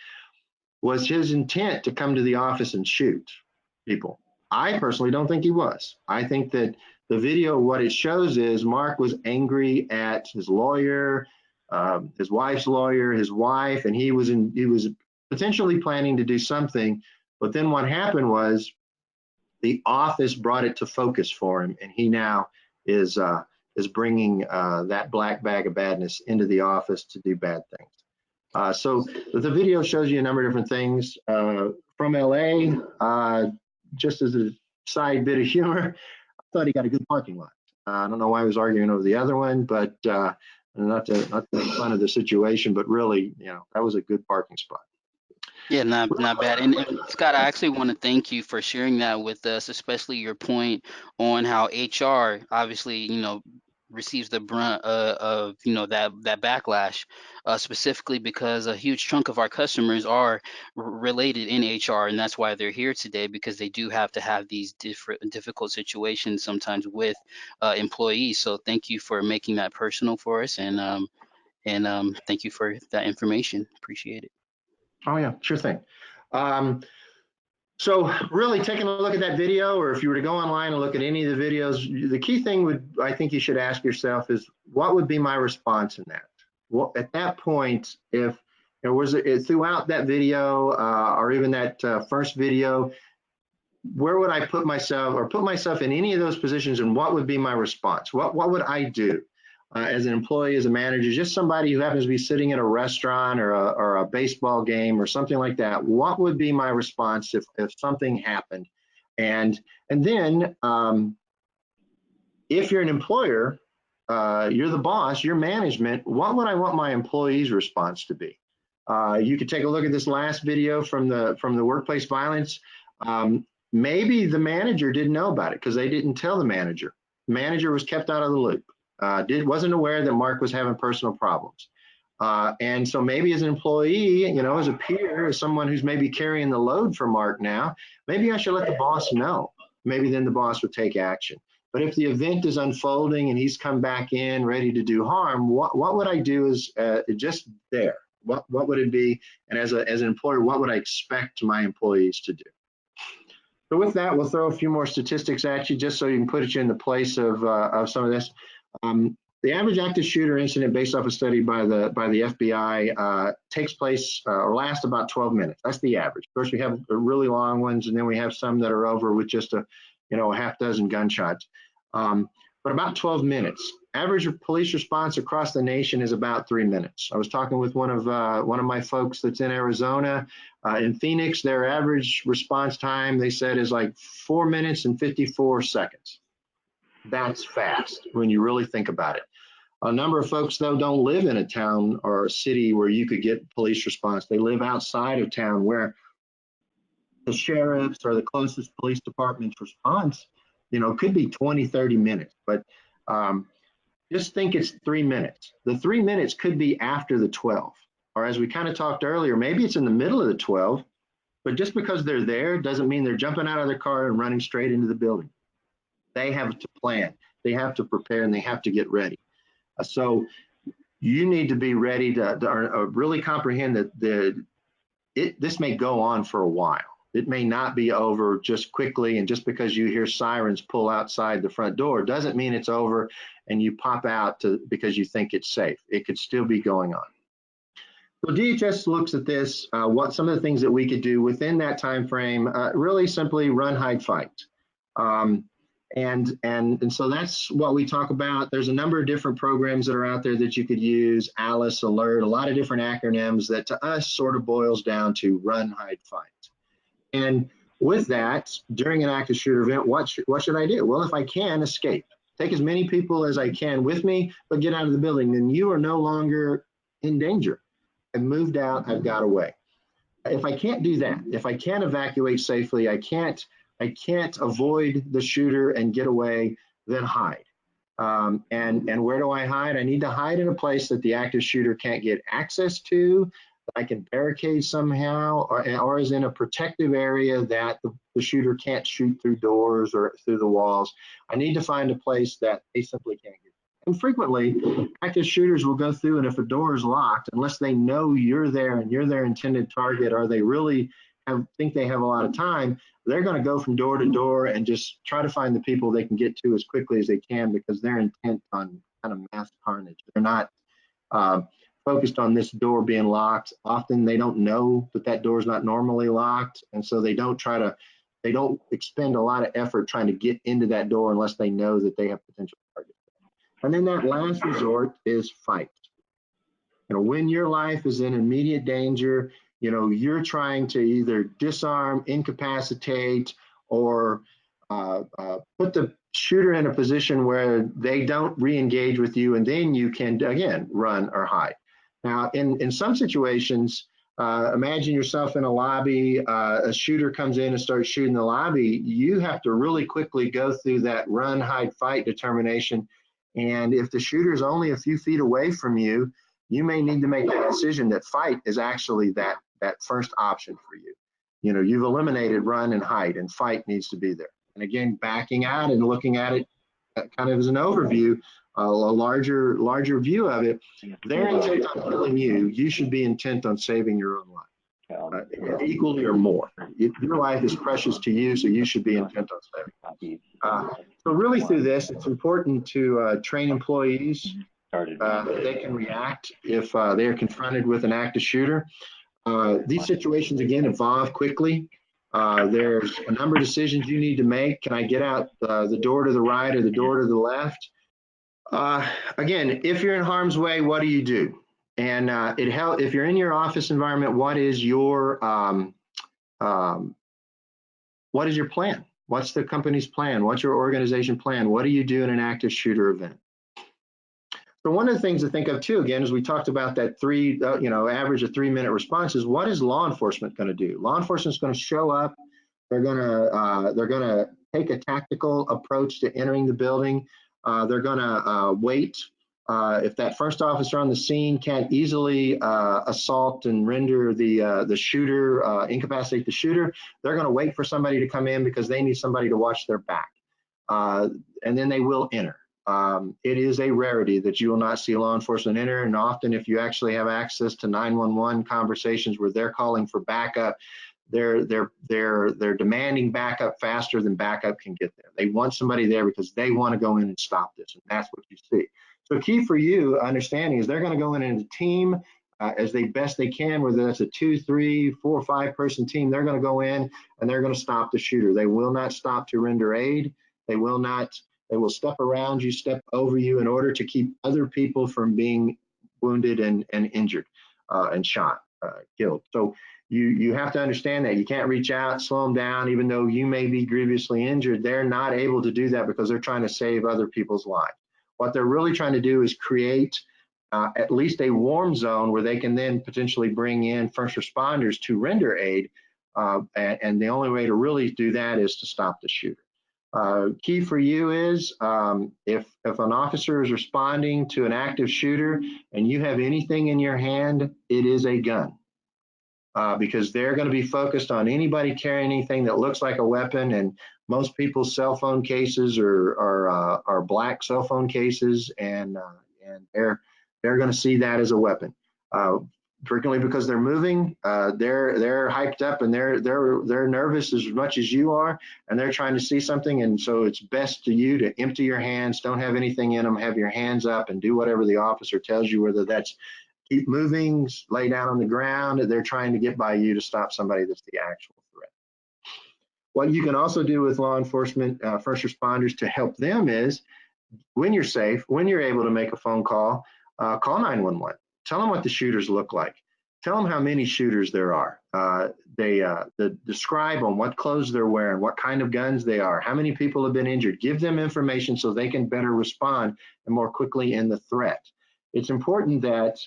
Was his intent to come to the office and shoot people? I personally don't think he was. I think that the video, what it shows is Mark was angry at his lawyer, his wife's lawyer, his wife, and he was potentially planning to do something. But then what happened was the office brought it to focus for him, and he now is bringing that black bag of badness into the office to do bad things. So the video shows you a number of different things from LA. Just as a side bit of humor, I thought he got a good parking lot. I don't know why he was arguing over the other one, but not to make fun of the situation, but really, that was a good parking spot. Yeah, not bad. And Scott, I actually want to thank you for sharing that with us, especially your point on how HR obviously, receives the brunt of that backlash, specifically because a huge chunk of our customers are related in HR, and that's why they're here today, because they do have to have these difficult situations sometimes with employees. So thank you for making that personal for us, and thank you for that information. Appreciate it. Oh yeah, sure thing. So really taking a look at that video, or if you were to go online and look at any of the videos, the key thing I think you should ask yourself is, what would be my response in that? Well, at that point, if there was throughout that video or even that first video, where would I put myself in any of those positions, and what would be my response? What would I do? As an employee, as a manager, just somebody who happens to be sitting in a restaurant or a baseball game or something like that, what would be my response if something happened? And then if you're an employer, you're the boss, you're management, what would I want my employees' response to be? You could take a look at this last video from the workplace violence. Maybe the manager didn't know about it because they didn't tell the manager. The manager was kept out of the loop. Wasn't aware that Mark was having personal problems. And so maybe as an employee, as a peer, as someone who's maybe carrying the load for Mark now, maybe I should let the boss know. Maybe then the boss would take action. But if the event is unfolding and he's come back in ready to do harm, what would I do is just there? What would it be? And as an employer, what would I expect my employees to do? So with that, we'll throw a few more statistics at you just so you can put it in the place of some of this. The average active shooter incident, based off a study by the FBI, takes place or lasts about 12 minutes. That's the average. Of course, we have really long ones, and then we have some that are over with just a half dozen gunshots. But about 12 minutes. Average police response across the nation is about 3 minutes. I was talking with one of my folks that's in Arizona. In Phoenix, their average response time, they said, is like 4 minutes and 54 seconds. That's fast when you really think about it. A number of folks, though, don't live in a town or a city where you could get police response. They live outside of town where the sheriff's or the closest police department's response, could be 20, 30 minutes. But just think it's 3 minutes. The 3 minutes could be after the 12. Or as we kind of talked earlier, maybe it's in the middle of the 12, but just because they're there doesn't mean they're jumping out of their car and running straight into the building. They have to plan, they have to prepare, and they have to get ready. So you need to be ready to really comprehend that this may go on for a while. It may not be over just quickly, and just because you hear sirens pull outside the front door doesn't mean it's over and you pop out because you think it's safe. It could still be going on. So DHS looks at this, what some of the things that we could do within that time frame, really simply run, hide, fight. And so that's what we talk about. There's a number of different programs that are out there that you could use, ALICE, ALERT, a lot of different acronyms that to us sort of boils down to run, hide, fight. And with that, during an active shooter event, what should I do? Well, if I can, escape. Take as many people as I can with me, but get out of the building. Then you are no longer in danger. I've moved out, I've got away. If I can't do that, if I can't evacuate safely, I can't I can't avoid the shooter and get away, then hide. And where do I hide? I need to hide in a place that the active shooter can't get access to, that I can barricade somehow, or is in a protective area that the shooter can't shoot through doors or through the walls. I need to find a place that they simply can't get. And frequently, active shooters will go through, and if a door is locked, unless they know you're there and you're their intended target, or they really think they have a lot of time, they're going to go from door to door and just try to find the people they can get to as quickly as they can, because they're intent on kind of mass carnage. They're not focused on this door being locked. Often they don't know that that door is not normally locked, and so they don't expend a lot of effort trying to get into that door unless they know that they have potential targets. And then that last resort is fight. When your life is in immediate danger, you're trying to either disarm, incapacitate, or put the shooter in a position where they don't re-engage with you, and then you can, again, run or hide. Now, in some situations, imagine yourself in a lobby, a shooter comes in and starts shooting the lobby. You have to really quickly go through that run, hide, fight determination. And if the shooter is only a few feet away from you, you may need to make that decision that fight is actually that first option for you. You've eliminated run and hide, and fight needs to be there. And again, backing out and looking at it kind of as an overview, a larger view of it. They're intent on killing you. You should be intent on saving your own life, equally or more. Your life is precious to you, so you should be intent on saving. So really through this, it's important to train employees that they can react if they are confronted with an active shooter. These situations, again, evolve quickly. There's a number of decisions you need to make. Can I get out the door to the right or the door to the left? Again, if you're in harm's way, what do you do? And if you're in your office environment, what is your plan? What's the company's plan? What's your organization plan? What do you do in an active shooter event? So one of the things to think of too, again, as we talked about that average of 3-minute responses, what is law enforcement going to do? Law enforcement is going to show up. They're going to take a tactical approach to entering the building. They're going to wait. If that first officer on the scene can't easily assault and render the shooter, incapacitate the shooter, they're going to wait for somebody to come in because they need somebody to watch their back. And then they will enter. It is a rarity that you will not see law enforcement enter, and often if you actually have access to 911 conversations where they're calling for backup, they're demanding backup faster than backup can get there. They want somebody there because they want to go in and stop this, and that's what you see. So key for you understanding is they're going to go in as a team as best they can, whether that's a 2, 3, 4, 5-person team. They're going to go in and they're going to stop the shooter. They will not stop to render aid. They will step around you, step over you in order to keep other people from being wounded and injured and shot, killed. So you have to understand that you can't reach out, slow them down, even though you may be grievously injured. They're not able to do that because they're trying to save other people's lives. What they're really trying to do is create at least a warm zone where they can then potentially bring in first responders to render aid. And the only way to really do that is to stop the shooter. Key for you is if an officer is responding to an active shooter and you have anything in your hand, it is a gun. Because they're going to be focused on anybody carrying anything that looks like a weapon, and most people's cell phone cases are black cell phone cases, and they're going to see that as a weapon. Frequently because they're moving, they're hyped up and they're nervous as much as you are, and they're trying to see something, and so it's best to you to empty your hands, don't have anything in them, have your hands up and do whatever the officer tells you, whether that's keep moving, lay down on the ground. They're trying to get by you to stop somebody that's the actual threat. What you can also do with law enforcement, first responders to help them is when you're safe, when you're able to make a phone call, call 911. Tell them what the shooters look like. Tell them how many shooters there are. Describe them, what clothes they're wearing, what kind of guns they are, how many people have been injured. Give them information so they can better respond and more quickly end the threat. It's important that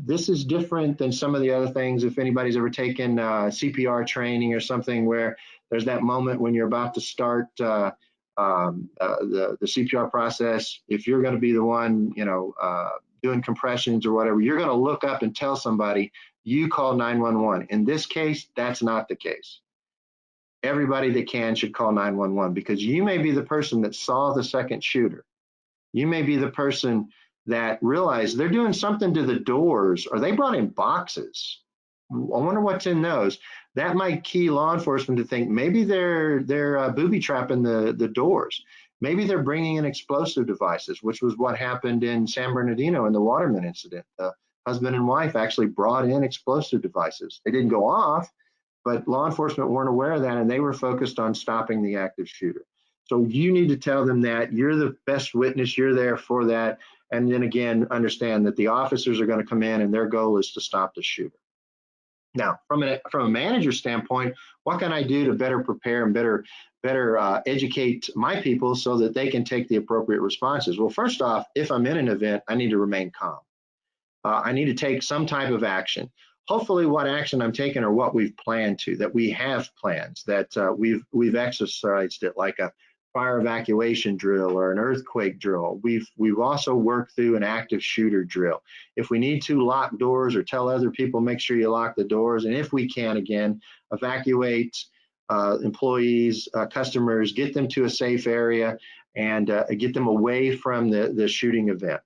This is different than some of the other things. If anybody's ever taken CPR training or something where there's that moment when you're about to start the CPR process, if you're going to be the one, doing compressions or whatever, you're going to look up and tell somebody, you call 911. In this case, that's not the case. Everybody that can should call 911 because you may be the person that saw the second shooter. You may be the person that realized they're doing something to the doors or they brought in boxes. I wonder what's in those. That might key law enforcement to think maybe they're booby trapping the doors. Maybe they're bringing in explosive devices, which was what happened in San Bernardino in the Waterman incident. The husband and wife actually brought in explosive devices. They didn't go off, but law enforcement weren't aware of that and they were focused on stopping the active shooter. So you need to tell them that you're the best witness, you're there for that. And then again, understand that the officers are going to come in and their goal is to stop the shooter. Now, from a manager standpoint, what can I do to better prepare and better educate my people so that they can take the appropriate responses? Well, first off, if I'm in an event, I need to remain calm. I need to take some type of action. Hopefully what action I'm taking are what we've planned to, that we have plans, that we've exercised it, like a fire evacuation drill or an earthquake drill. We've also worked through an active shooter drill. If we need to lock doors or tell other people, make sure you lock the doors. And if we can, again, evacuate employees, customers, get them to a safe area and get them away from the shooting event.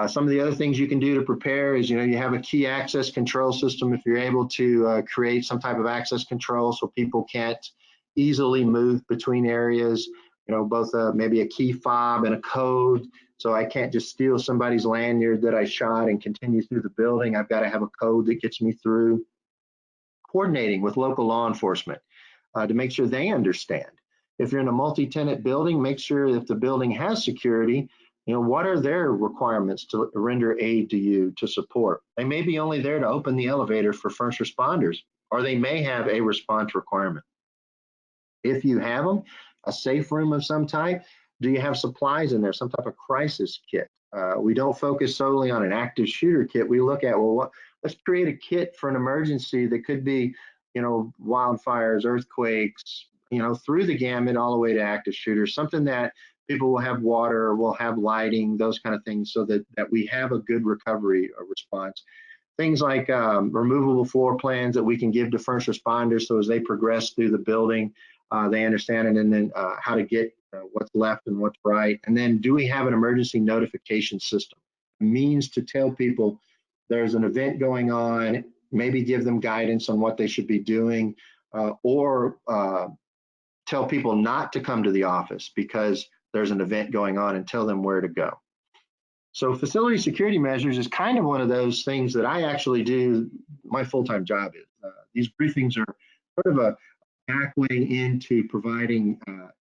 Some of the other things you can do to prepare is, you have a key access control system. If you're able to create some type of access control so people can't easily move between areas, both maybe a key fob and a code. So I can't just steal somebody's lanyard that I shot and continue through the building. I've got to have a code that gets me through. Coordinating with local law enforcement to make sure they understand. If you're in a multi-tenant building, make sure if the building has security, what are their requirements to render aid to you to support? They may be only there to open the elevator for first responders, or they may have a response requirement. If you have them, a safe room of some type, do you have supplies in there, some type of crisis kit? We don't focus solely on an active shooter kit. We look at, let's create a kit for an emergency that could be, wildfires, earthquakes, through the gamut all the way to active shooters, something that people will have water, will have lighting, those kind of things, so that we have a good recovery response. Things like removable floor plans that we can give to first responders so as they progress through the building, they understand it, and then how to get what's left and what's right. And then do we have an emergency notification system? A means to tell people there's an event going on, maybe give them guidance on what they should be doing, or tell people not to come to the office because there's an event going on, and tell them where to go. So facility security measures is kind of one of those things that I actually do. My full-time job is. These briefings are sort of a pathway into providing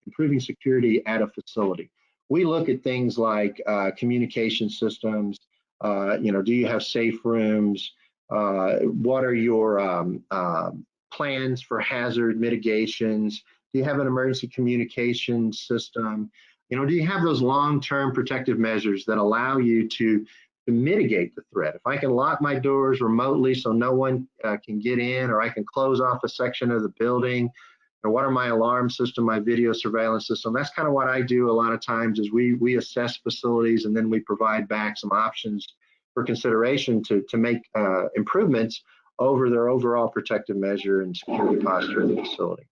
improving security at a facility. We look at things like communication systems. Do you have safe rooms? What are your plans for hazard mitigations? Do you have an emergency communication system? Do you have those long-term protective measures that allow you to mitigate the threat? If I can lock my doors remotely so no one can get in, or I can close off a section of the building, or what are my alarm system, my video surveillance system? That's kind of what I do a lot of times is we assess facilities and then we provide back some options for consideration to make improvements over their overall protective measure and security posture of the facility.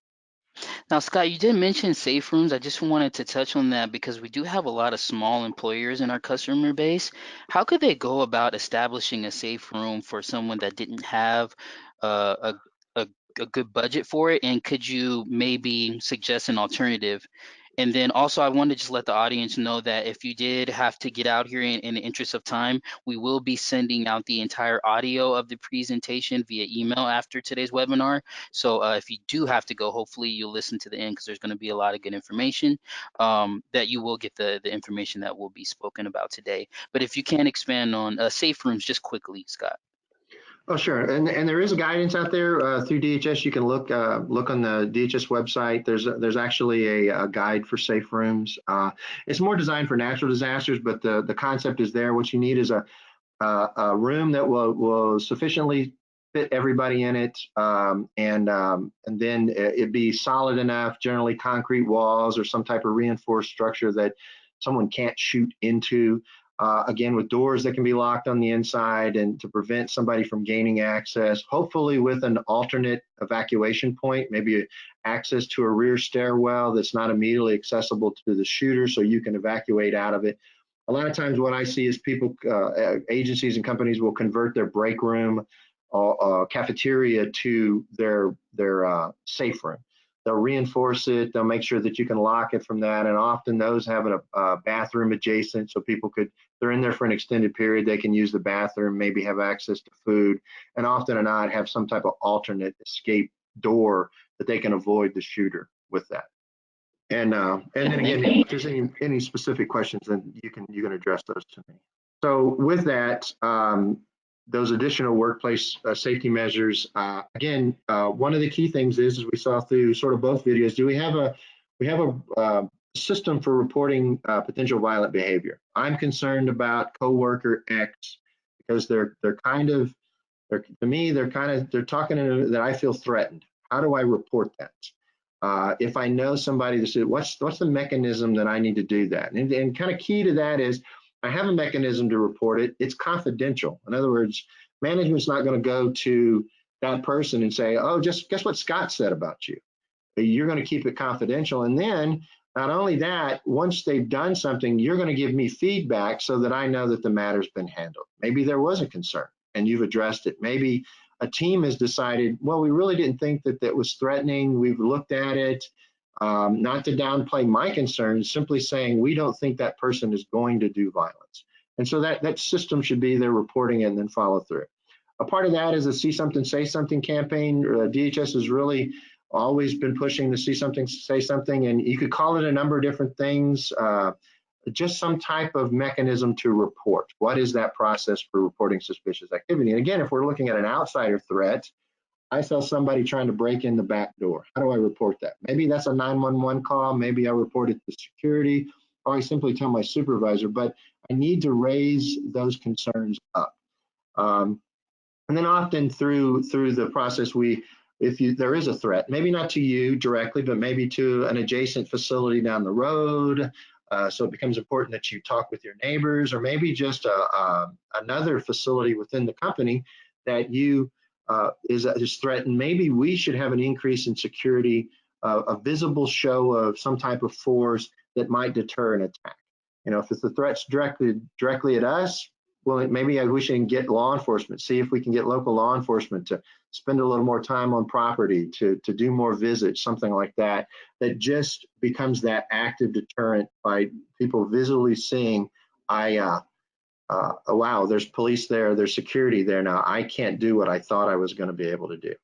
Now, Scott, you did mention safe rooms. I just wanted to touch on that because we do have a lot of small employers in our customer base. How could they go about establishing a safe room for someone that didn't have a, a good budget for it? And could you maybe suggest an alternative? And then also, I wanted to just let the audience know that if you did have to get out here in the interest of time, we will be sending out the entire audio of the presentation via email after today's webinar. So if you do have to go, hopefully you'll listen to the end because there's going to be a lot of good information that you will get the information that will be spoken about today. But if you can expand on safe rooms just quickly, Scott. Oh, sure. And there is a guidance out there through DHS. You can look on the DHS website. There's actually a guide for safe rooms. It's more designed for natural disasters, but the concept is there. What you need is a a room that will sufficiently fit everybody in it, and then it be solid enough, generally concrete walls or some type of reinforced structure that someone can't shoot into. Again, with doors that can be locked on the inside and to prevent somebody from gaining access, hopefully with an alternate evacuation point, maybe access to a rear stairwell that's not immediately accessible to the shooter so you can evacuate out of it. A lot of times what I see is people, agencies and companies will convert their break room cafeteria to their safe room. They'll reinforce it. They'll make sure that you can lock it from that. And often those have a bathroom adjacent, so people could, they're in there for an extended period, they can use the bathroom, maybe have access to food, and often or not have some type of alternate escape door that they can avoid the shooter with that. And then again, if there's any specific questions, then you can address those to me. So with that, those additional workplace safety measures, again, one of the key things is, as we saw through sort of both videos, we have a system for reporting potential violent behavior. I'm concerned about coworker X because they're talking that I feel threatened. How do I report that? If I know somebody that said, what's the mechanism that I need to do that? And kind of key to that is, I have a mechanism to report it. It's confidential. In other words, management's not going to go to that person and say, oh, just guess what Scott said about you. You're going to keep it confidential. And then not only that, once they've done something, you're going to give me feedback so that I know that the matter's been handled. Maybe there was a concern and you've addressed it. Maybe a team has decided, well, we really didn't think that that was threatening. We've looked at it. Not to downplay my concerns, simply saying we don't think that person is going to do violence. And so that system should be there, reporting it and then follow through. A part of that is a See Something, Say Something campaign. DHS has really always been pushing the See Something, Say Something, and you could call it a number of different things, just some type of mechanism to report. What is that process for reporting suspicious activity? And again, if we're looking at an outsider threat, I saw somebody trying to break in the back door. How do I report that? Maybe that's a 911 call. Maybe I report it to security, or I simply tell my supervisor, but I need to raise those concerns up. And then often through the process, there is a threat, maybe not to you directly, but maybe to an adjacent facility down the road. So it becomes important that you talk with your neighbors, or maybe just another facility within the company that you is threatened. Maybe we should have an increase in security, a visible show of some type of force that might deter an attack. You know, if it's the threats directly at us, well, maybe we should get law enforcement, see if we can get local law enforcement to spend a little more time on property, to do more visits, something like that, that just becomes that active deterrent by people visually seeing, oh, wow, there's police there, there's security there now. I can't do what I thought I was going to be able to do.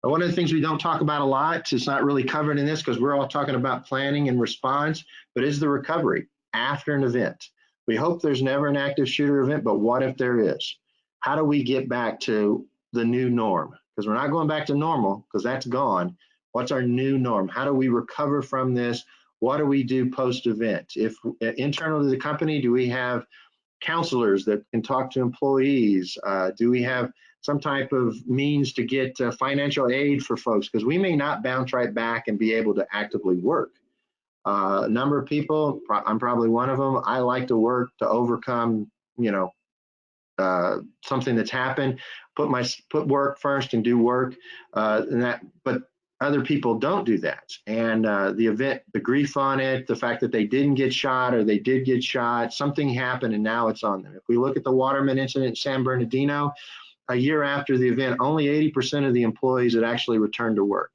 One of the things we don't talk about a lot, it's not really covered in this because we're all talking about planning and response, but is the recovery after an event. We hope there's never an active shooter event, but what if there is? How do we get back to the new norm? Because we're not going back to normal, because that's gone. What's our new norm? How do we recover from this? What do we do post-event? If internal to the company, do we have counselors that can talk to employees? Do we have some type of means to get financial aid for folks? Because we may not bounce right back and be able to actively work. A number of people, I'm probably one of them, I like to work to overcome, something that's happened, put work first and do work, but other people don't do that. And the event, the grief on it, the fact that they didn't get shot or they did get shot, something happened and now it's on them. If we look at the Waterman incident in San Bernardino, a year after the event, only 80% of the employees had actually returned to work.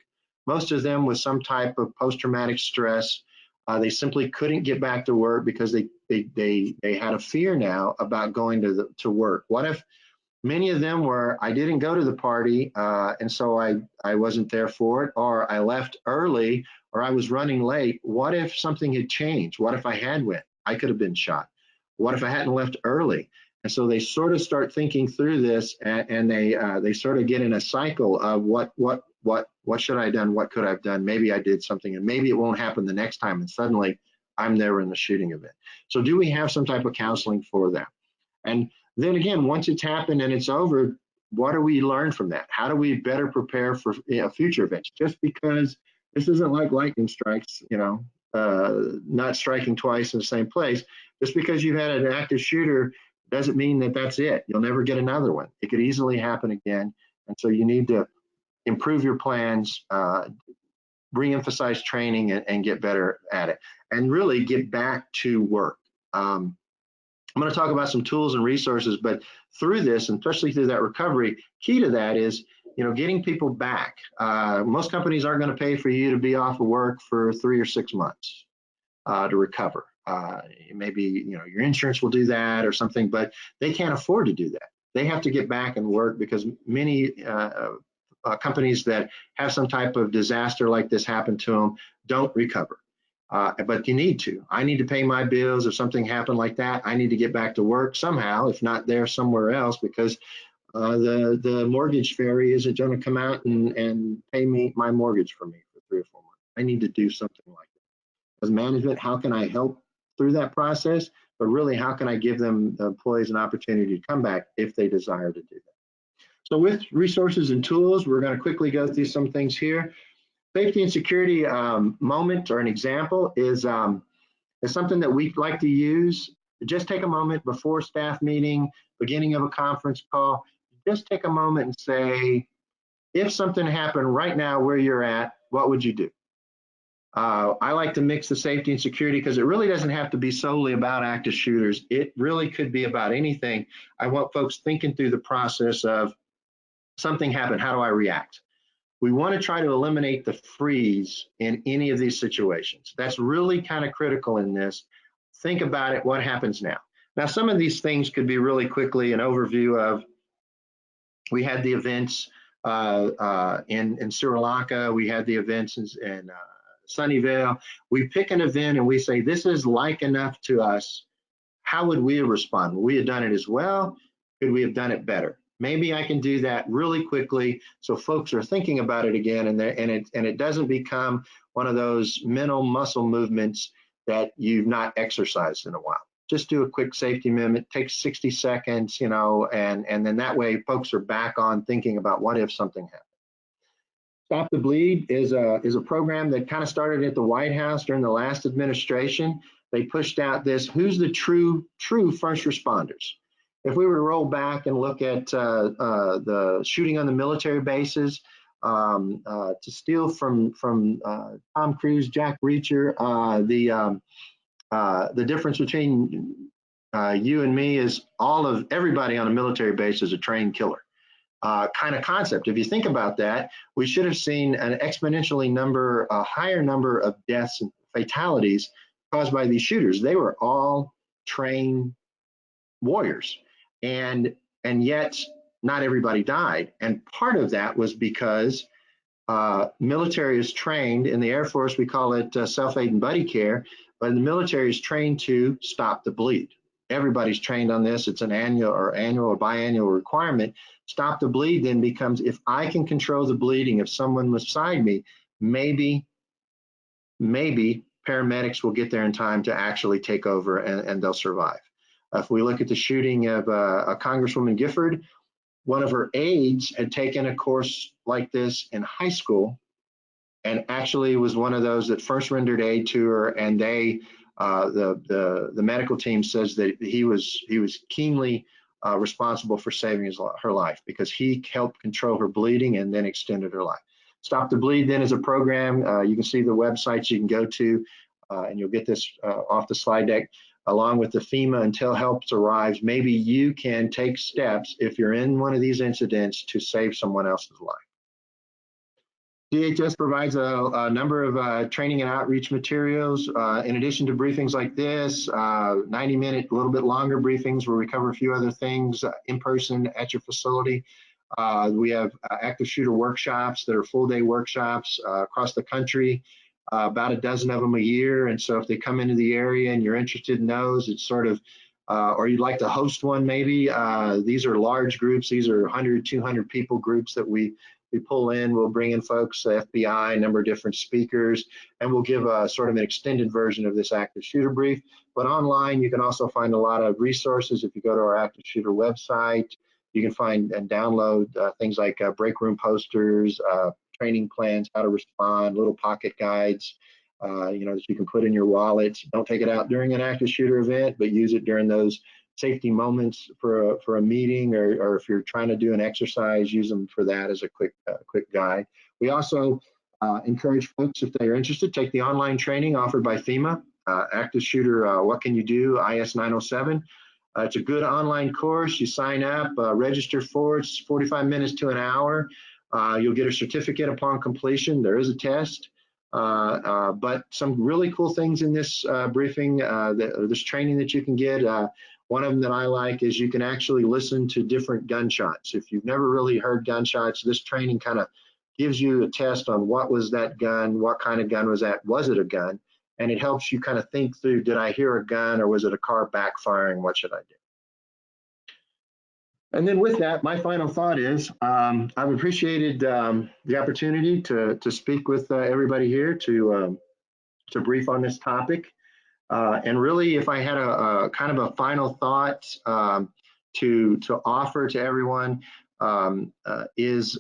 Most of them with some type of post-traumatic stress. They simply couldn't get back to work because they had a fear now about going to work. What if many of them were, I didn't go to the party, and so I wasn't there for it, or I left early, or I was running late. What if something had changed? What if I had went? I could have been shot. What if I hadn't left early? And so they sort of start thinking through this, and they sort of get in a cycle of what should I have done? What could I have done? Maybe I did something, and maybe it won't happen the next time. And suddenly I'm there in the shooting event. So do we have some type of counseling for that? And Then again, once it's happened and it's over, what do we learn from that? How do we better prepare for future events? Just because this isn't like lightning strikes, not striking twice in the same place. Just because you've had an active shooter doesn't mean that that's it. You'll never get another one. It could easily happen again. And so you need to improve your plans, re-emphasize training, and get better at it, and really get back to work. I'm going to talk about some tools and resources, but through this, and especially through that recovery, key to that is, getting people back. Most companies aren't going to pay for you to be off of work for 3 or 6 months to recover. Maybe, your insurance will do that or something, but they can't afford to do that. They have to get back and work because many companies that have some type of disaster like this happen to them don't recover. But you need to. I need to pay my bills. If something happened like that, I need to get back to work somehow, if not there, somewhere else, because the mortgage fairy isn't going to come out and pay me my mortgage for me for 3 or 4 months. I need to do something like that. As management, how can I help through that process? But really, how can I give them, the employees, an opportunity to come back if they desire to do that? So with resources and tools, we're going to quickly go through some things here. Safety and security moment, or an example, is something that we like to use. Just take a moment before staff meeting, beginning of a conference call. Just take a moment and say, if something happened right now where you're at, what would you do? I like to mix the safety and security because it really doesn't have to be solely about active shooters. It really could be about anything. I want folks thinking through the process of something happened, how do I react? We want to try to eliminate the freeze in any of these situations. That's really kind of critical in this. Think about it, what happens now? Now, some of these things could be really quickly an overview of, we had the events in Sri Lanka, we had the events in Sunnyvale. We pick an event and we say, this is like enough to us. How would we respond? Would we have done it as well? Could we have done it better? Maybe I can do that really quickly so folks are thinking about it again, and it doesn't become one of those mental muscle movements that you've not exercised in a while. Just do a quick safety amendment, takes 60 seconds, and then that way folks are back on thinking about what if something happened. Stop the Bleed is a program that kind of started at the White House during the last administration. They pushed out this, who's the true first responders? If we were to roll back and look at the shooting on the military bases, to steal from Tom Cruise, Jack Reacher, the difference between you and me is everybody on a military base is a trained killer. Kind of concept. If you think about that, we should have seen an exponentially higher number of deaths and fatalities caused by these shooters. They were all trained warriors, and yet not everybody died. And part of that was because military is trained. In the Air Force, we call it self-aid and buddy care, but the military is trained to stop the bleed. Everybody's trained on this. It's an annual or biannual requirement. Stop the bleed then becomes, if I can control the bleeding of someone beside me, maybe paramedics will get there in time to actually take over and they'll survive. If we look at the shooting of a Congresswoman Gifford, one of her aides had taken a course like this in high school and actually was one of those that first rendered aid to her, and the medical team says that he was keenly responsible for saving her life because he helped control her bleeding and then extended her life. Stop the Bleed then is a program. You can see the websites you can go to, and you'll get this off the slide deck, along with the FEMA until help arrives. Maybe you can take steps if you're in one of these incidents to save someone else's life. DHS provides a number of training and outreach materials. In addition to briefings like this, 90-minute, a little bit longer briefings where we cover a few other things in person at your facility. We have active shooter workshops that are full-day workshops across the country, about a dozen of them a year. And so if they come into the area and you're interested in those, it's sort of, or you'd like to host one maybe, these are large groups. These are 100, 200 people groups that we we pull in, we'll bring in folks, FBI, a number of different speakers, and we'll give a sort of an extended version of this active shooter brief. But online, you can also find a lot of resources. If you go to our active shooter website, you can find and download things like break room posters, training plans, how to respond, little pocket guides, that you can put in your wallet. Don't take it out during an active shooter event, but use it during those safety moments for a meeting, or if you're trying to do an exercise, use them for that as a quick guide. We also encourage folks, if they're interested, take the online training offered by FEMA, Active Shooter, What Can You Do, IS 907. It's a good online course. You sign up, register for it. It's 45 minutes to an hour. You'll get a certificate upon completion. There is a test. But some really cool things in this briefing, this training that you can get. One of them that I like is you can actually listen to different gunshots. If you've never really heard gunshots, this training kind of gives you a test on what was that gun, what kind of gun was that, was it a gun? And it helps you kind of think through, did I hear a gun or was it a car backfiring? What should I do? And then with that, my final thought is I've appreciated the opportunity to speak with everybody here to brief on this topic. And really, if I had a kind of a final thought to offer to everyone is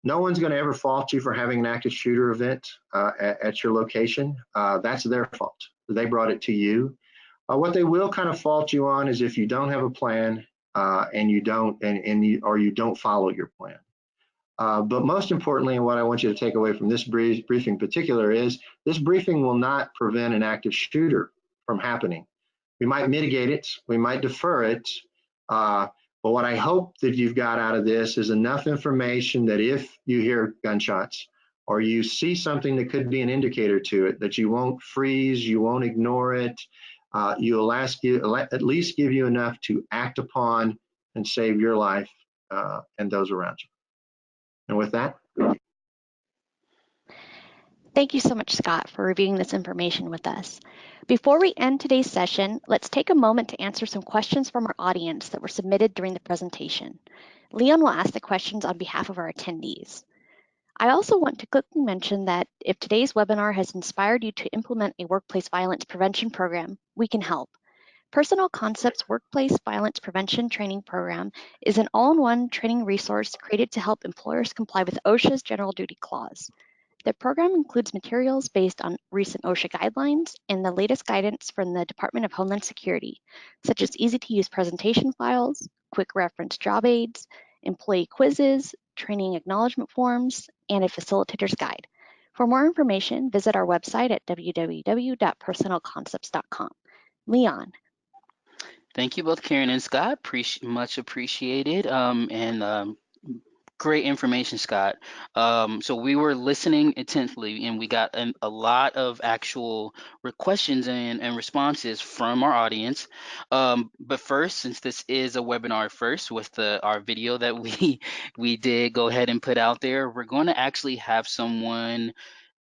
no one's going to ever fault you for having an active shooter event at your location. That's their fault. They brought it to you. What they will kind of fault you on is if you don't have a plan and you don't follow your plan. But most importantly, and what I want you to take away from this briefing in particular is this briefing will not prevent an active shooter from happening. We might mitigate it, we might defer it, but what I hope that you've got out of this is enough information that if you hear gunshots or you see something that could be an indicator to it, that you won't freeze, you won't ignore it, you'll at least give you enough to act upon and save your life and those around you. And with that, thank you so much, Scott, for reviewing this information with us. Before we end today's session, let's take a moment to answer some questions from our audience that were submitted during the presentation. Leon will ask the questions on behalf of our attendees. I also want to quickly mention that if today's webinar has inspired you to implement a workplace violence prevention program, we can help. Personal Concepts Workplace Violence Prevention Training Program is an all-in-one training resource created to help employers comply with OSHA's General Duty Clause. The program includes materials based on recent OSHA guidelines and the latest guidance from the Department of Homeland Security, such as easy-to-use presentation files, quick reference job aids, employee quizzes, training acknowledgement forms, and a facilitator's guide. For more information, visit our website at www.personalconcepts.com. Leon. Thank you both, Karen and Scott. Much appreciated. Great information, Scott. So we were listening intently, and we got a lot of actual questions and responses from our audience. But first, since this is a webinar first with our video that we did go ahead and put out there, we're going to actually have someone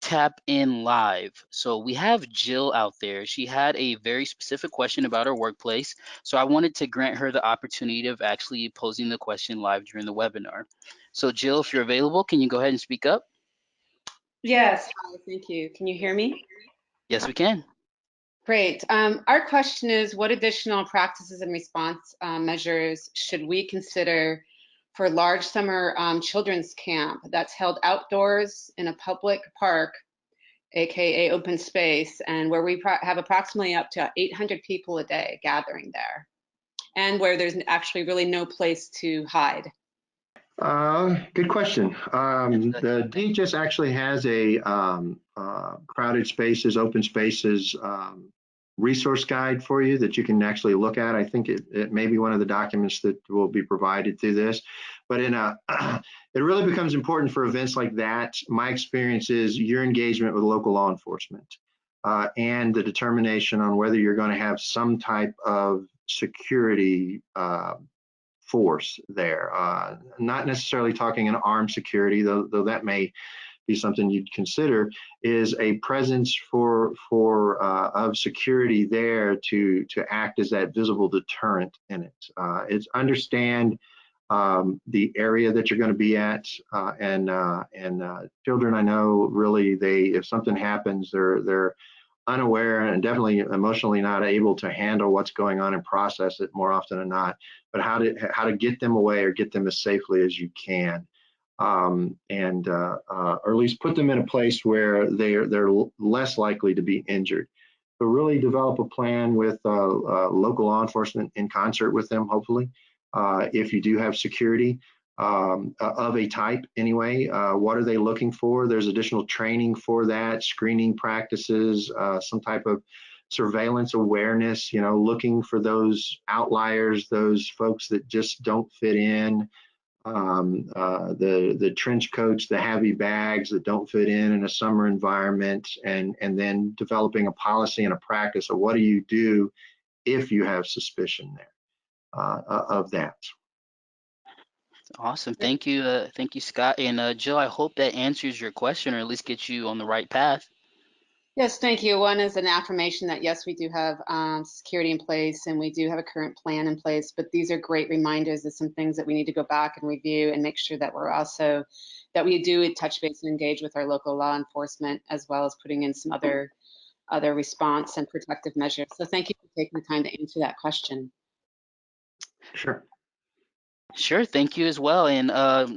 tap in live. So we have Jill out there. She had a very specific question about her workplace. So I wanted to grant her the opportunity of actually posing the question live during the webinar. So Jill, if you're available, can you go ahead and speak up? Yes, hi, thank you. Can you hear me? Yes, we can. Great. Our question is, what additional practices and response measures should we consider for large summer children's camp that's held outdoors in a public park, aka open space, and where we have approximately up to 800 people a day gathering there, and where there's actually really no place to hide? Good question. The DHS actually has a crowded spaces, open spaces resource guide for you that you can actually look at. I think it may be one of the documents that will be provided through this. But it really becomes important for events like that. My experience is your engagement with local law enforcement and the determination on whether you're going to have some type of security force there. Not necessarily talking an armed security, though that may be something you'd consider, is a presence of security there to act as that visible deterrent in it. It's understand the area that you're going to be at, and children, I know really if something happens, they're unaware and definitely emotionally not able to handle what's going on and process it more often than not. But how to get them away or get them as safely as you can, or at least put them in a place where they're less likely to be injured. So really develop a plan with local law enforcement in concert with them, hopefully. If you do have security of a type anyway, what are they looking for? There's additional training for that, screening practices, some type of surveillance awareness, looking for those outliers, those folks that just don't fit in, the trench coats, the heavy bags that don't fit in a summer environment, and then developing a policy and a practice of what do you do if you have suspicion there of that. Awesome. Thank you. Thank you, Scott. And Jill, I hope that answers your question or at least gets you on the right path. Yes, thank you. One is an affirmation that yes, we do have security in place and we do have a current plan in place, but these are great reminders of some things that we need to go back and review and make sure that that we do touch base and engage with our local law enforcement, as well as putting in some other response and protective measures. So thank you for taking the time to answer that question. Sure. Sure, thank you as well. And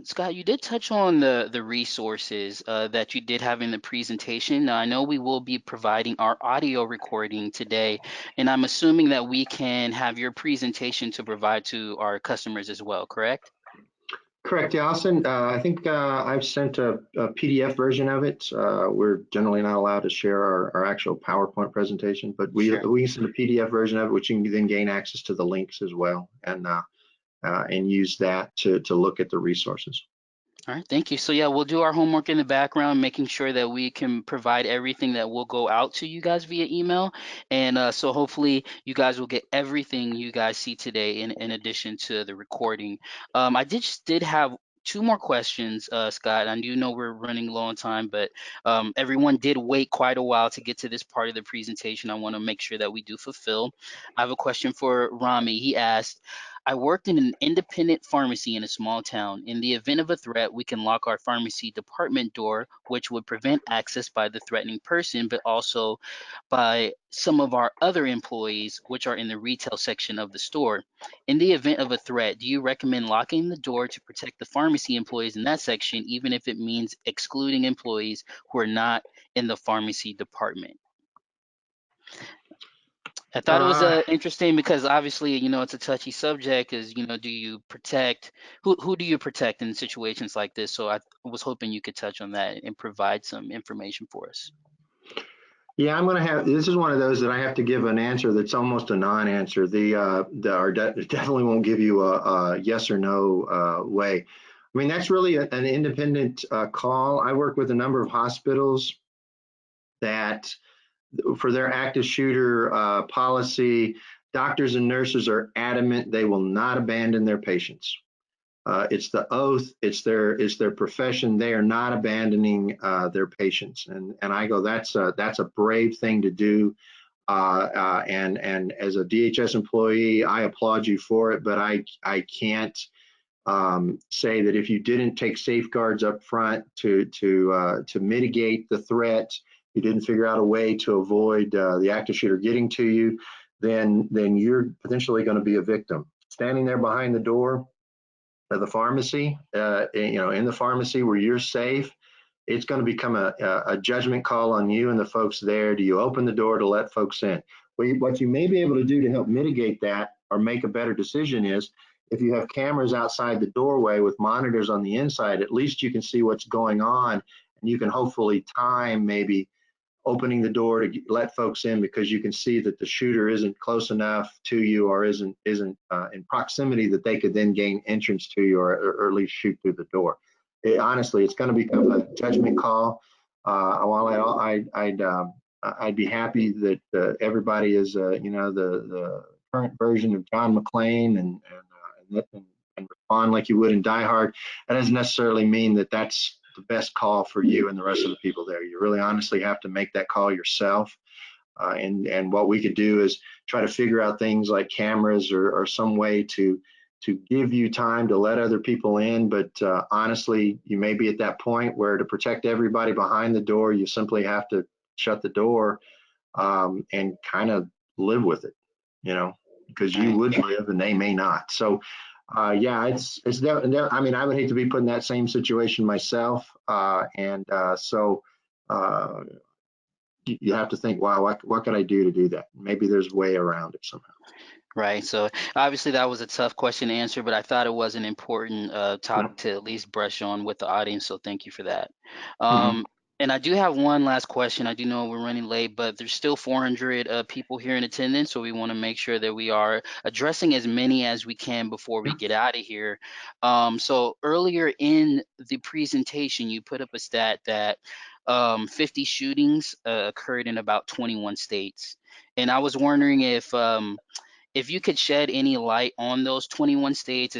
Scott, you did touch on the resources that you did have in the presentation. Now, I know we will be providing our audio recording today, and I'm assuming that we can have your presentation to provide to our customers as well, correct? Correct, yeah, I'll send, I think I've sent a PDF version of it. We're generally not allowed to share our actual PowerPoint presentation, but we can send a PDF version of it, which you can then gain access to the links as well, and use that to look at the resources. All right, thank you. So yeah, we'll do our homework in the background, making sure that we can provide everything that will go out to you guys via email. And so hopefully you guys will get everything you guys see today in addition to the recording. I did have two more questions, Scott. I do know we're running low on time, but everyone did wait quite a while to get to this part of the presentation. I want to make sure that we do fulfill. I have a question for Rami. He asked, I worked in an independent pharmacy in a small town. In the event of a threat, we can lock our pharmacy department door, which would prevent access by the threatening person, but also by some of our other employees, which are in the retail section of the store. In the event of a threat, do you recommend locking the door to protect the pharmacy employees in that section, even if it means excluding employees who are not in the pharmacy department? I thought it was interesting because obviously, it's a touchy subject. Is do you protect who do you protect in situations like this? So I was hoping you could touch on that and provide some information for us. Yeah, this is one of those that I have to give an answer that's almost a non-answer. Definitely won't give you a yes or no way. I mean, that's really an independent call. I work with a number of hospitals that, for their active shooter policy, doctors and nurses are adamant they will not abandon their patients. It's the oath, it's their profession. They are not abandoning their patients. And I go, that's a brave thing to do. And as a DHS employee, I applaud you for it, but I can't say that if you didn't take safeguards up front to mitigate the threat, you didn't figure out a way to avoid the active shooter getting to you, then you're potentially going to be a victim. Standing there behind the door of the pharmacy, in the pharmacy where you're safe, it's going to become a judgment call on you and the folks there. Do you open the door to let folks in? What you may be able to do to help mitigate that or make a better decision is, if you have cameras outside the doorway with monitors on the inside, at least you can see what's going on, and you can hopefully time maybe opening the door to let folks in, because you can see that the shooter isn't close enough to you or isn't in proximity that they could then gain entrance to you or at least shoot through the door. Honestly, it's going to become a judgment call. While I'd be happy that everybody is the current version of John McClane and respond like you would in Die Hard, that doesn't necessarily mean that that's the best call for you and the rest of the people there. You really honestly have to make that call yourself. And what we could do is try to figure out things like cameras or some way to give you time to let other people in. But honestly, you may be at that point where to protect everybody behind the door, you simply have to shut the door and kind of live with it, because you would live and they may not. So yeah, it's I mean, I would hate to be put in that same situation myself. So you have to think, wow, what could I do to do that? Maybe there's a way around it somehow. Right. So obviously that was a tough question to answer, but I thought it was an important topic to at least brush on with the audience. So thank you for that. And I do have one last question. I do know we're running late, but there's still 400 people here in attendance, so we want to make sure that we are addressing as many as we can before we get out of here. So earlier in the presentation, you put up a stat that 50 shootings occurred in about 21 states. And I was wondering if you could shed any light on those 21 states.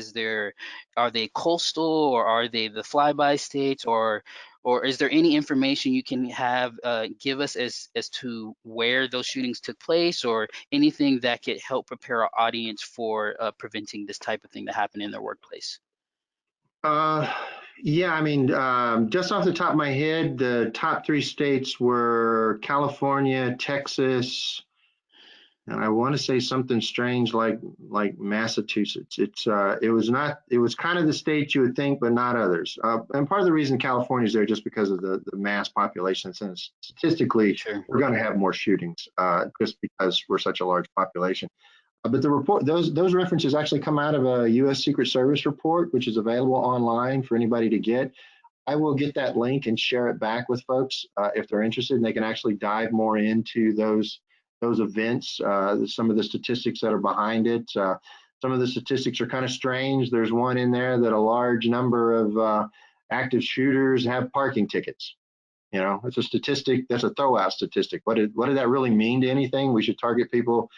Are they coastal, or are they the flyby states, or is there any information you can give us as to where those shootings took place, or anything that could help prepare our audience for preventing this type of thing to happen in their workplace? Yeah, I mean, just off the top of my head, the top 3 states were California, Texas, and I want to say something strange like Massachusetts. It was kind of the states you would think, but not others. And part of the reason California is there just because of the mass population. Since statistically, we're going to have more shootings just because we're such a large population. But the report, those references actually come out of a U.S. Secret Service report, which is available online for anybody to get. I will get that link and share it back with folks if they're interested, and they can actually dive more into those events, some of the statistics that are behind it. Some of the statistics are kind of strange. There's one in there that a large number of active shooters have parking tickets. It's a statistic. That's a throwout statistic. What did that really mean to anything? We should target people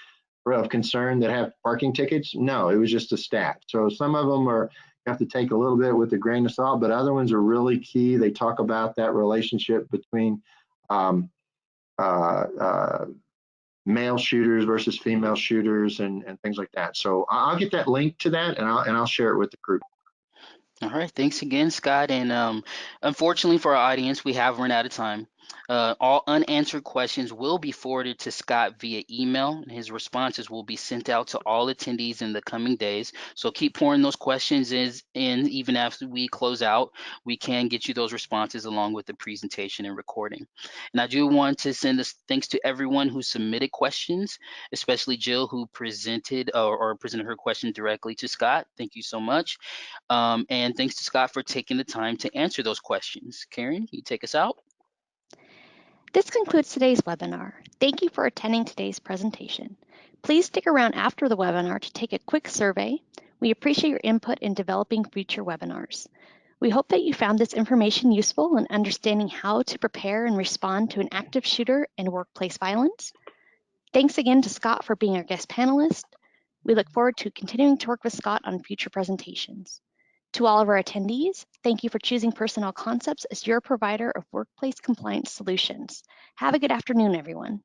of concern that have parking tickets? No, it was just a stat. So some of them you have to take a little bit with a grain of salt, but other ones are really key. They talk about that relationship between male shooters versus female shooters and things like that. So I'll get that link to that, and I'll share it with the group. All right, thanks again, Scott. And unfortunately for our audience, we have run out of time. All unanswered questions will be forwarded to Scott via email, and his responses will be sent out to all attendees in the coming days. So keep pouring those questions in, even after we close out. We can get you those responses along with the presentation and recording. And I do want to send thanks to everyone who submitted questions, especially Jill, who presented or presented her question directly to Scott. Thank you so much. And thanks to Scott for taking the time to answer those questions. Karen, you take us out? This concludes today's webinar. Thank you for attending today's presentation. Please stick around after the webinar to take a quick survey. We appreciate your input in developing future webinars. We hope that you found this information useful in understanding how to prepare and respond to an active shooter and workplace violence. Thanks again to Scott for being our guest panelist. We look forward to continuing to work with Scott on future presentations. To all of our attendees, thank you for choosing Personnel Concepts as your provider of workplace compliance solutions. Have a good afternoon, everyone.